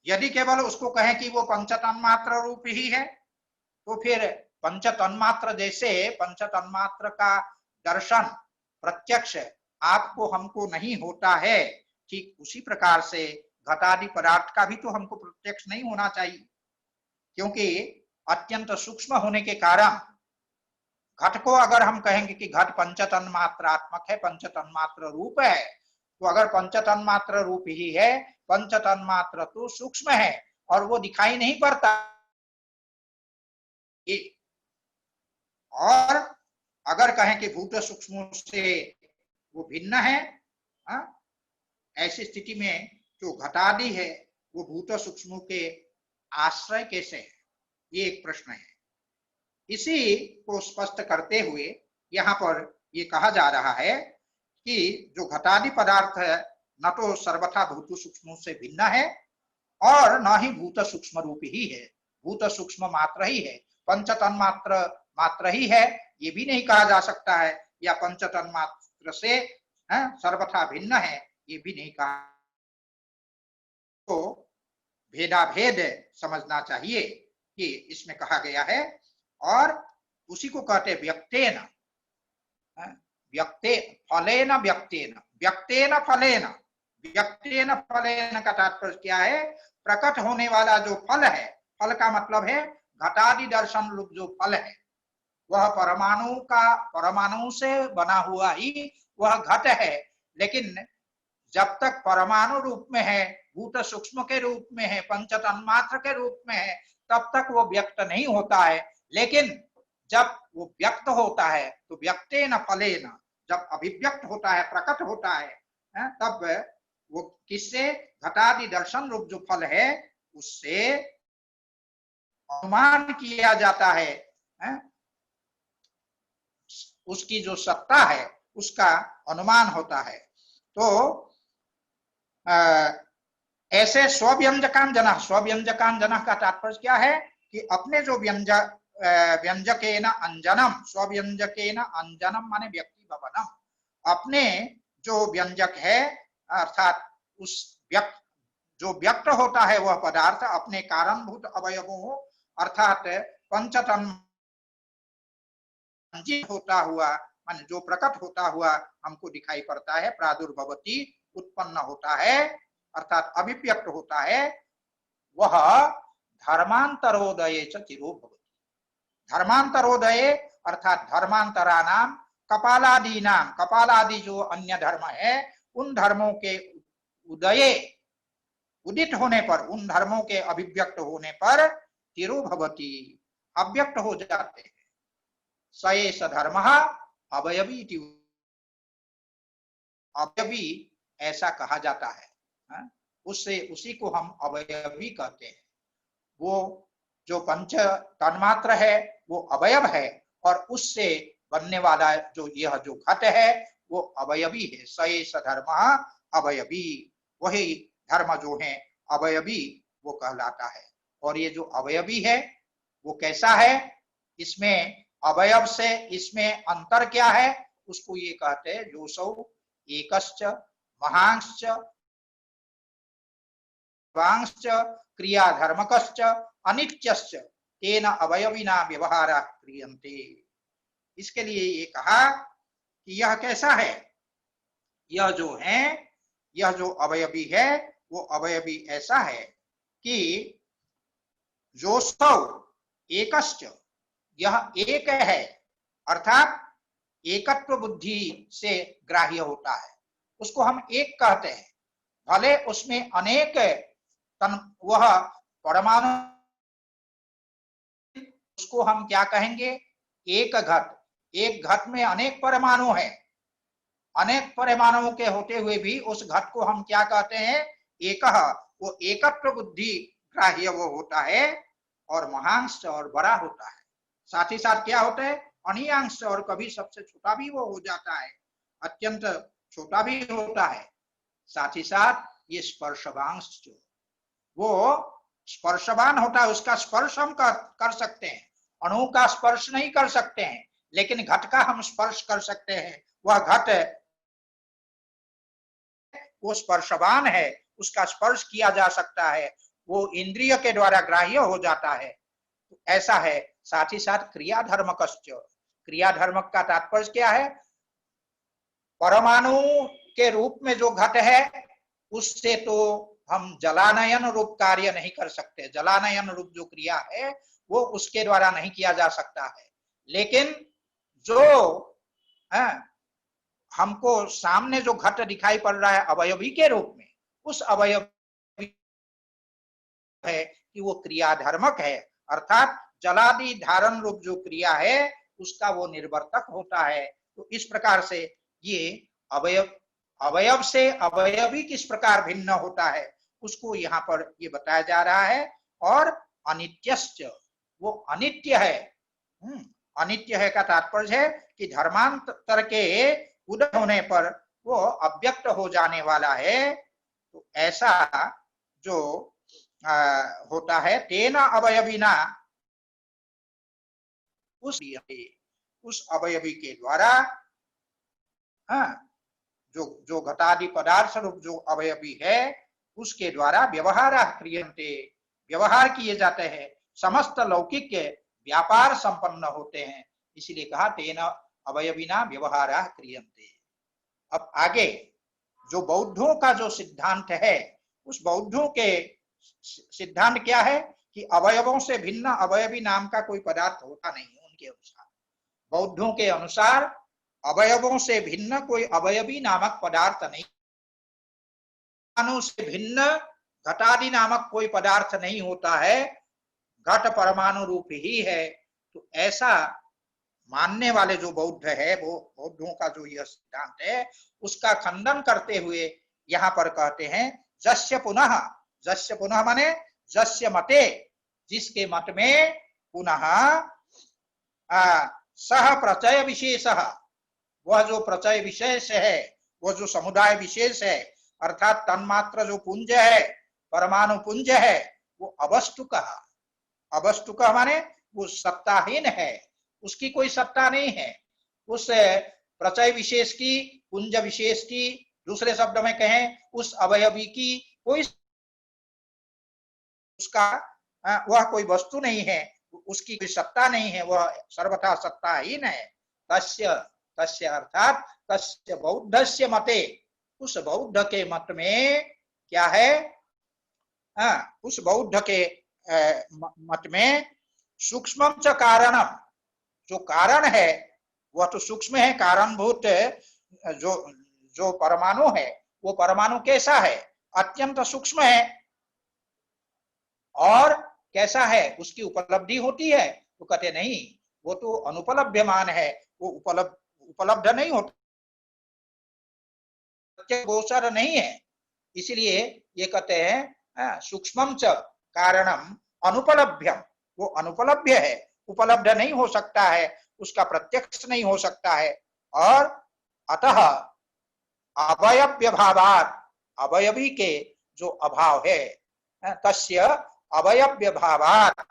यदि केवल उसको कहें कि वो पंच तन्मात्र रूप ही है, तो फिर पंच तन्मात्र जैसे पंच तन्मात्र का दर्शन प्रत्यक्ष आपको हमको नहीं होता है, ठीक उसी प्रकार से घटादि पदार्थ का भी तो हमको प्रत्यक्ष नहीं होना चाहिए, क्योंकि अत्यंत सूक्ष्म होने के कारण घट को अगर हम कहेंगे कि घट पंच तन्मात्रात्मक है, पंच तन्मात्र रूप है, तो अगर पंच तन्मात्र रूप ही है, पंच तन्मात्र तो सूक्ष्म है और वो दिखाई नहीं पड़ता। और अगर कहें कि भूत सूक्ष्म से वो भिन्न है, ऐसी स्थिति में जो घटादि है वो भूत सूक्ष्म के आश्रय कैसे है, ये एक प्रश्न है। इसी को स्पष्ट करते हुए यहाँ पर ये कहा जा रहा है कि जो घटादि पदार्थ है न तो सर्वथा भूत सूक्ष्म से भिन्न है और न ही भूत सूक्ष्म रूप ही है, भूत सूक्ष्म मात्र ही है, पंच तन्मात्र मात्र ही है, ये भी नहीं कहा जा सकता है, या पंच तन्मात्र से सर्वथा भिन्न है, ये भी नहीं कहा। तो भेदाभेद समझना चाहिए कि इसमें कहा गया है, और उसी को कहते व्यक्तेन, व्यक्ते फलेन व्यक्तेन, व्यक्तेन फलेन, व्यक्तेन फलेन का तात्पर्य क्या है? प्रकट होने वाला जो फल है, फल का मतलब है घटादि दर्शन रूप जो फल है, वह परमाणु से बना हुआ ही वह घट है, लेकिन जब तक परमाणु रूप में है, भूत सूक्ष्म के रूप में है, पंच तन्मात्र के रूप में है, तब तक वो व्यक्त नहीं होता है। लेकिन जब वो व्यक्त होता है तो व्यक्तेन फलेन, जब अभिव्यक्त होता है, प्रकट होता है, तब वो किससे? घटादि दर्शन रूप जो फल है उससे अनुमान किया जाता है, उसकी जो सत्ता है उसका अनुमान होता है। तो ऐसे स्वव्यंजकान जनः, स्वव्यंजकान जनः का तात्पर्य क्या है कि अपने जो व्यंजकेन अंजनम, स्वव्यंजकेन अंजनम माने व्यक्ति भवनम, अपने जो व्यंजक है अर्थात उस जो व्यक्त होता है वह पदार्थ अपने कारणभूत अवयवों अर्थात पंचतन्म होता हुआ, मान जो प्रकट होता हुआ हमको दिखाई पड़ता है, प्रादुर्भवती उत्पन्न होता है अर्थात अभिव्यक्त होता है, वह धर्मांतरोदये च चिरो भवति। धर्मांतरोदये अर्थात धर्मांतरानाम कपालादीनाम, कपालादि जो अन्य धर्म है उन धर्मों के उदये, उदित होने पर, उन धर्मों के अभिव्यक्त होने पर चिरो भवति, अव्यक्त हो जाते हैं। स एष धर्मः अवयवी, अवयवी ऐसा कहा जाता है, उससे उसी को हम अवयवी कहते हैं। वो जो पंच तन्मात्र है वो अवयव है और उससे बनने वाला जो यह जो घट है वो अवयवी है। स एष धर्मः अवयवी, वही धर्म जो है अवयवी वो कहलाता है। और ये जो अवयवी है वो कैसा है? इसमें अवयव से इसमें अंतर क्या है उसको ये कहते हैं योसौ एकश्च महांश्च वांश्च क्रियाधर्मकश्च अनित्यश्च तेन अवयविना व्यवहारः क्रियन्ते। इसके लिए ये कहा कि यह कैसा है, यह जो है, यह जो अवयवी है वो अवयवी ऐसा है कि योसौ एकश्च, यह एक है अर्थात एकत्व बुद्धि से ग्राह्य होता है, उसको हम एक कहते हैं। भले उसमें अनेक वह परमाणु, उसको हम क्या कहेंगे? एक घट, एक घट में अनेक परमाणु है, अनेक परमाणुओं के होते हुए भी उस घट को हम क्या कहते हैं? एकः, वो एकत्व बुद्धि ग्राह्य वो होता है और महांश और बड़ा होता है। साथ ही साथ क्या होता है? अणियांश, और कभी सबसे छोटा भी वो हो जाता है, अत्यंत छोटा भी होता है। साथ ही साथ ये स्पर्शवांश जो वो स्पर्शवान होता है, उसका स्पर्श हम कर सकते हैं, अणु का स्पर्श नहीं कर सकते हैं, लेकिन घट का हम स्पर्श कर सकते हैं। वह घट वो स्पर्शवान है, उसका स्पर्श किया जा सकता है, वो इंद्रिय के द्वारा ग्राह्य हो जाता है, तो ऐसा है। साथ ही साथ क्रिया धर्मकश्च, क्रिया धर्म का तात्पर्य क्या है? परमाणु के रूप में जो घट है उससे तो हम जलानयन रूप कार्य नहीं कर सकते, जलानयन रूप जो क्रिया है वो उसके द्वारा नहीं किया जा सकता है। लेकिन जो हमको सामने जो घट दिखाई पड़ रहा है अवयवी के रूप में, उस अवयवी है कि वो क्रिया धर्मक है, अर्थात जलादि धारण रूप जो क्रिया है उसका वो निर्वर्तक होता है। तो इस प्रकार से ये अवयव, अवयव से अवयवी किस प्रकार भिन्न होता है उसको यहाँ पर ये बताया जा रहा है। और अनित्यश्च, वो अनित्य है। अनित्य है का तात्पर्य है कि धर्मांतर के उदय होने पर वो अव्यक्त हो जाने वाला है। तो ऐसा जो होता है, तेना अवयविना, उस अवयवी के द्वारा, जो घटादि पदार्थ रूप जो अवयवी है उसके द्वारा व्यवहार क्रियन्ते, व्यवहार किए जाते हैं, समस्त लौकिक के व्यापार संपन्न होते हैं। इसीलिए कहा तेन अवयविना व्यवहार क्रियन्ते। अब आगे जो बौद्धों का जो सिद्धांत है, उस बौद्धों के सिद्धांत क्या है कि अवयवों से भिन्न अवयवी नाम का कोई पदार्थ होता नहीं है। उनके अनुसार, बौद्धों के अनुसार अवयवों से भिन्न कोई अवयवी नामक पदार्थ नहीं, परमाणु से भिन्न घटादि नामक कोई पदार्थ नहीं होता है, घट परमाणु रूप ही है। तो ऐसा मानने वाले जो बौद्ध है, वो बौद्धों का जो यह सिद्धांत है उसका खंडन करते हुए यहाँ पर कहते हैं जस्य पुनः, जस्य पुनः माने जस्य मते, जिसके मत में पुनः सह प्रचय विशेष, वह जो प्रचय विशेष है, वह जो समुदाय विशेष है, अर्थात तन्मात्र जो पुंज है, परमाणु पुंज है, वो अवस्तुक, अवस्तुक माने वो सत्ताहीन है, उसकी कोई सत्ता नहीं है। उस प्रचय विशेष की, पुंज विशेष की, दूसरे शब्द में कहें उस अवयवी की कोई, उसका वह कोई वस्तु नहीं है, उसकी कोई सत्ता नहीं है, वह सर्वथा सत्ताहीन है। तस्य, तस्य अर्थात तस्य बौद्धस्य मते, उस बौद्ध के मत में क्या है, उस बौद्ध के मत में सूक्ष्म च कारणम, जो कारण है वह तो सूक्ष्म है, कारणभूत जो जो परमाणु है वो परमाणु कैसा है, अत्यंत सूक्ष्म है। और कैसा है, उसकी उपलब्धि होती है? तो कहते नहीं, वो तो अनुपलभ्यमान है, वो उपलब्ध नहीं होता, गोचर नहीं है। इसलिए ये कहते हैं सूक्ष्मम च कारणम अनुपलभ्यम, वो अनुपलभ्य है, उपलब्ध नहीं हो सकता है, उसका प्रत्यक्ष नहीं हो सकता है। और अतः अवयव्य भावात, अवयवी के जो अभाव है, तस्य अवयव्य भावात,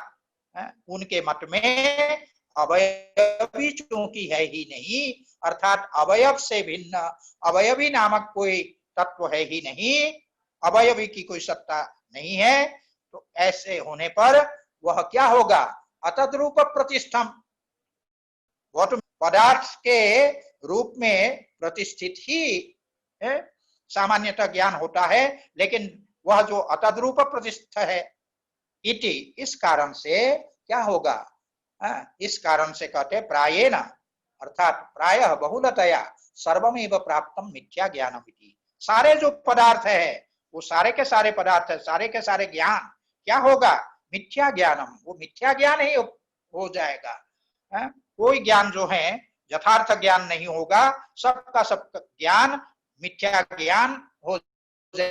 उनके मत में अवयवी चूंकि है ही नहीं, अर्थात अवयव से भिन्न अवयवी नामक कोई तत्व है ही नहीं, अवयवी की कोई सत्ता नहीं है। तो ऐसे होने पर वह क्या होगा, अतद्रूप प्रतिष्ठम, वह तो पदार्थ के रूप में प्रतिष्ठित ही सामान्यतः ज्ञान होता है, लेकिन वह जो अतद्रूप प्रतिष्ठा है इति, इस कारण से क्या होगा, इस कारण से कहते प्रायेण, अर्थात प्रायः बहुलतया सर्वमेव प्राप्तम मिथ्या ज्ञानम इति। सारे जो पदार्थ है वो सारे के सारे पदार्थ है, सारे के सारे ज्ञान क्या होगा, मिथ्या ज्ञानम, वो मिथ्या ज्ञान ही हो जाएगा। कोई ज्ञान जो है यथार्थ ज्ञान नहीं होगा, सबका सब ज्ञान मिथ्या ज्ञान हो जाए,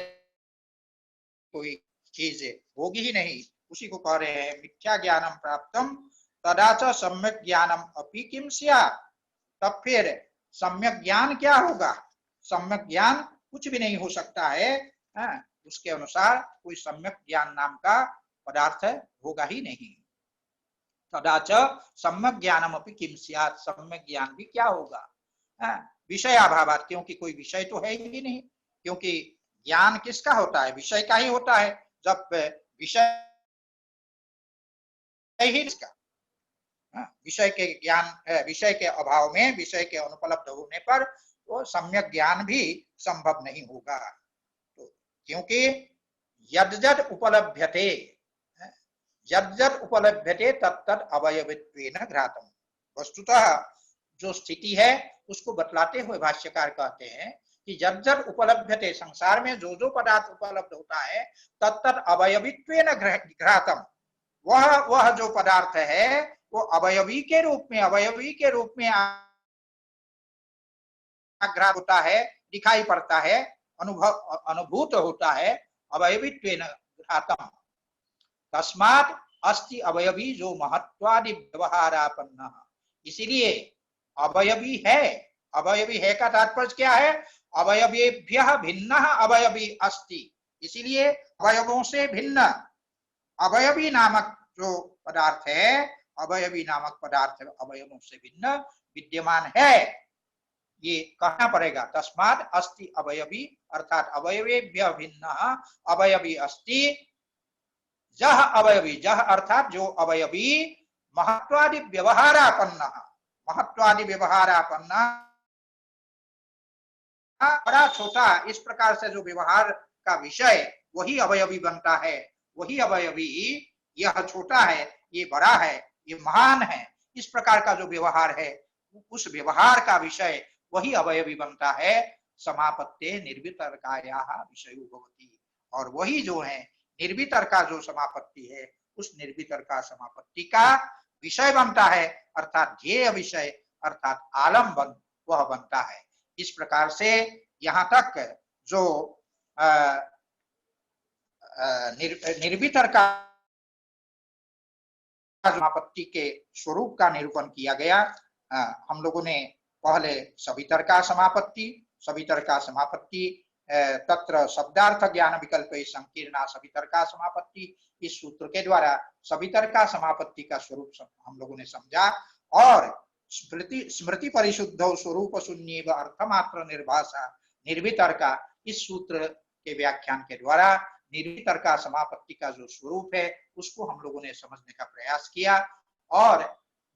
कोई चीज होगी ही नहीं। उसी को कह रहे हैं मिथ्या ज्ञानम प्राप्तम तदाच सम्यक ज्ञानम अपि किम स्यात्, तब फिर सम्यक ज्ञान क्या होगा, सम्यक ज्ञान कुछ भी नहीं हो सकता है, उसके अनुसार कोई सम्यक ज्ञान नाम का पदार्थ होगा ही नहीं। तदाच सम्यक ज्ञानम अपि किम स्यात्, सम्यक ज्ञान भी क्या होगा, विषय अभावात, क्योंकि कोई विषय तो है ही नहीं, क्योंकि ज्ञान किसका होता है, विषय का ही होता है। जब विषय ही इसका विषय के ज्ञान, विषय के अभाव में, विषय के अनुपलब्ध होने पर वो सम्यक ज्ञान भी संभव नहीं होगा। तो क्योंकि यद्यद् उपलभ्यते, यद्यद् उपलभ्यते तत्तद् अवयवित्वेन घ्रातम्। वस्तुतः जो स्थिति है उसको बतलाते हुए भाष्यकार कहते हैं कि यद्यद् उपलभ्यते, संसार में जो जो पदार्थ उपलब्ध होता है, तत्तद् अवयवित्वेन घ्रातम्, वह जो पदार्थ है वो अवयवी के रूप में, अवयवी के रूप में आग्रात होता है, दिखाई पड़ता है, अनुभूत होता है। अवयवित्वेन घ्रातम् तस्मात् अस्ति अवयवी जो महत्वादि व्यवहारापन्न। इसीलिए अवयवी है, अवयवी है का तात्पर्य क्या है? अवयवेभ्यः भिन्नः अवयवी अस्ति। इसीलिए अवयवों से भिन्न अवयवी नामक जो पदार्थ है, अवयवी नामक पदार्थ अवयवों से भिन्न विद्यमान है, ये कहना पड़ेगा। तस्मात् अस्ति अवयवी, अर्थात अवयवेभ्यः भिन्नः अवयवी अस्ति। जह अवयवी, जह अर्थात जो अवयवी महत्वादि व्यवहारापन्न, महत्वादि व्यवहारापन्न, बड़ा छोटा इस प्रकार से जो व्यवहार का विषय, वही अवयवी बनता है। वही अवयवी, यह छोटा है, ये बड़ा है, ये महान है, इस प्रकार का जो व्यवहार है, उस व्यवहार का विषय वही अवयवी बनता है। समापत्ते निर्वितर्कायाः विषयो भवति, और वही जो है निर्वितर्का जो समापत्ति है, उस निर्वितर्का समापत्ति का विषय बनता है, अर्थात ध्येय विषय, अर्थात आलम्बन वह बनता है। इस प्रकार से यहाँ तक जो निर्वितर्का समापत्ति के स्वरूप का निरूपण किया गया। हम लोगों ने पहले सवितर्का समापत्ति, सवितर्का समापत्ति तत्र शब्दार्थ ज्ञान विकल्प संकीर्णा सवितर्का समापत्ति, इस सूत्र के द्वारा सवितर्का समापत्ति का स्वरूप हम लोगों ने समझा। और स्मृति परिशुद्ध स्वरूप शून्य अर्थमात्र निर्भाषा निर्वितर्का, इस सूत्र के व्याख्यान के द्वारा निर्वितर्का समापत्ति का जो स्वरूप है उसको हम लोगों ने समझने का प्रयास किया। और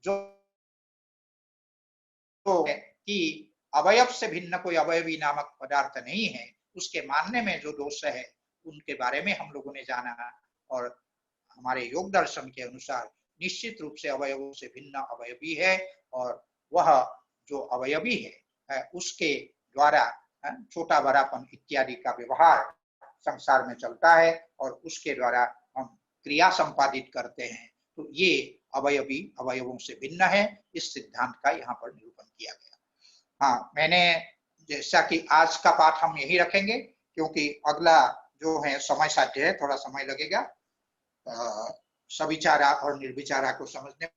जो है कि अवयव से भिन्न कोई अवयवी नामक पदार्थ नहीं है, उसके मानने में जो दोष है उनके बारे में हम लोगों ने जाना। और हमारे योग दर्शन के अनुसार निश्चित रूप से अवयवों से भिन्न अवयवी है, और वह जो अवयवी है उसके द्वारा छोटा बड़ापन इत्यादि का व्यवहार संसार में चलता है, और उसके द्वारा हम क्रिया संपादित करते हैं। तो ये अवयवी अवयवों से भिन्न है, इस सिद्धांत का यहाँ पर निरूपण किया गया। हाँ, मैंने जैसा कि आज का पाठ हम यही रखेंगे, क्योंकि अगला जो है समय साध्य है, थोड़ा समय लगेगा सविचारा और निर्विचारा को समझने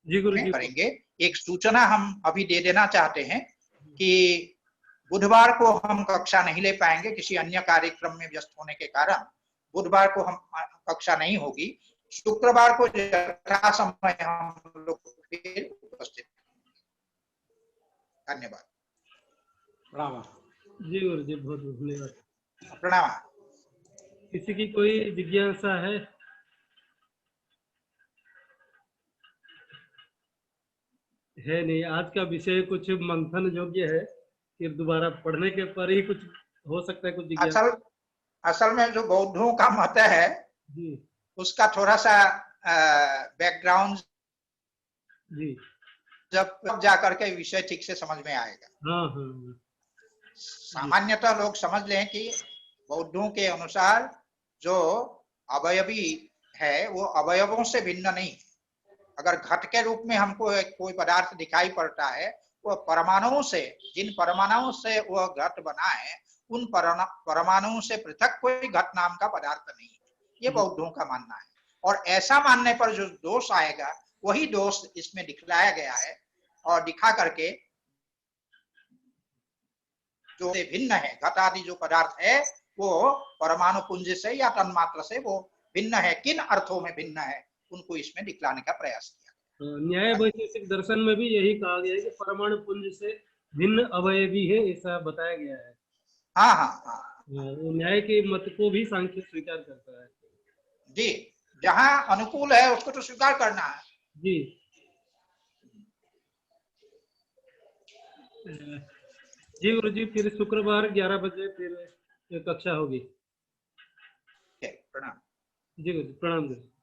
में करेंगे। एक सूचना हम अभी दे देना चाहते हैं कि बुधवार को हम कक्षा नहीं ले पाएंगे, किसी अन्य कार्यक्रम में व्यस्त होने के कारण बुधवार को हम कक्षा नहीं होगी। शुक्रवार को यथासमय हम लोग फिर उपस्थित। धन्यवाद। प्रणाम जी गुरु जी, बहुत बहुत धन्यवाद। प्रणाम। किसी की कोई जिज्ञासा है? है नहीं, आज का विषय कुछ मंथन योग्य है, फिर दोबारा पढ़ने के पर ही कुछ हो सकता है कुछ जिज्ञासा। असल में जो बौद्धों का मत है जी, उसका थोड़ा सा बैकग्राउंड जी, जब जाकर के विषय ठीक से समझ में आएगा। हाँ हाँ। सामान्यतः लोग समझ लें कि बौद्धों के अनुसार जो अवयवी है वो अवयवों से भिन्न नहीं। अगर घट के रूप में हमको कोई पदार्थ दिखाई पड़ता है, वो परमाणुओं से, जिन परमाणुओं से वह घट बना है, उन परमाणुओं से पृथक कोई घट नाम का पदार्थ नहीं है। ये बौद्धों का मानना है। और ऐसा मानने पर जो दोष आएगा वही दोष इसमें दिखलाया गया है, और दिखा करके जो भिन्न है, घट आदि जो पदार्थ है वो परमाणु पुंज से या तन्मात्र से वो भिन्न है। किन अर्थों में भिन्न है उनको इसमें दिखलाने का प्रयास किया। न्याय वैशेषिक दर्शन में भी यही कहा गया है कि परमाणु पुंज से भिन्न अवयवी है, ऐसा बताया गया है। हाँ हाँ हाँ, वो न्याय के मत को भी सांख्य स्वीकार करता है। जी, जहाँ अनुकूल है उसको तो स्वीकार करना है। जी। जी गुरु जी, फिर शुक्रवार 11 बजे फिर कक्षा होगी। प्रणाम। जी गुरु जी, प्रणाम गुरु जी।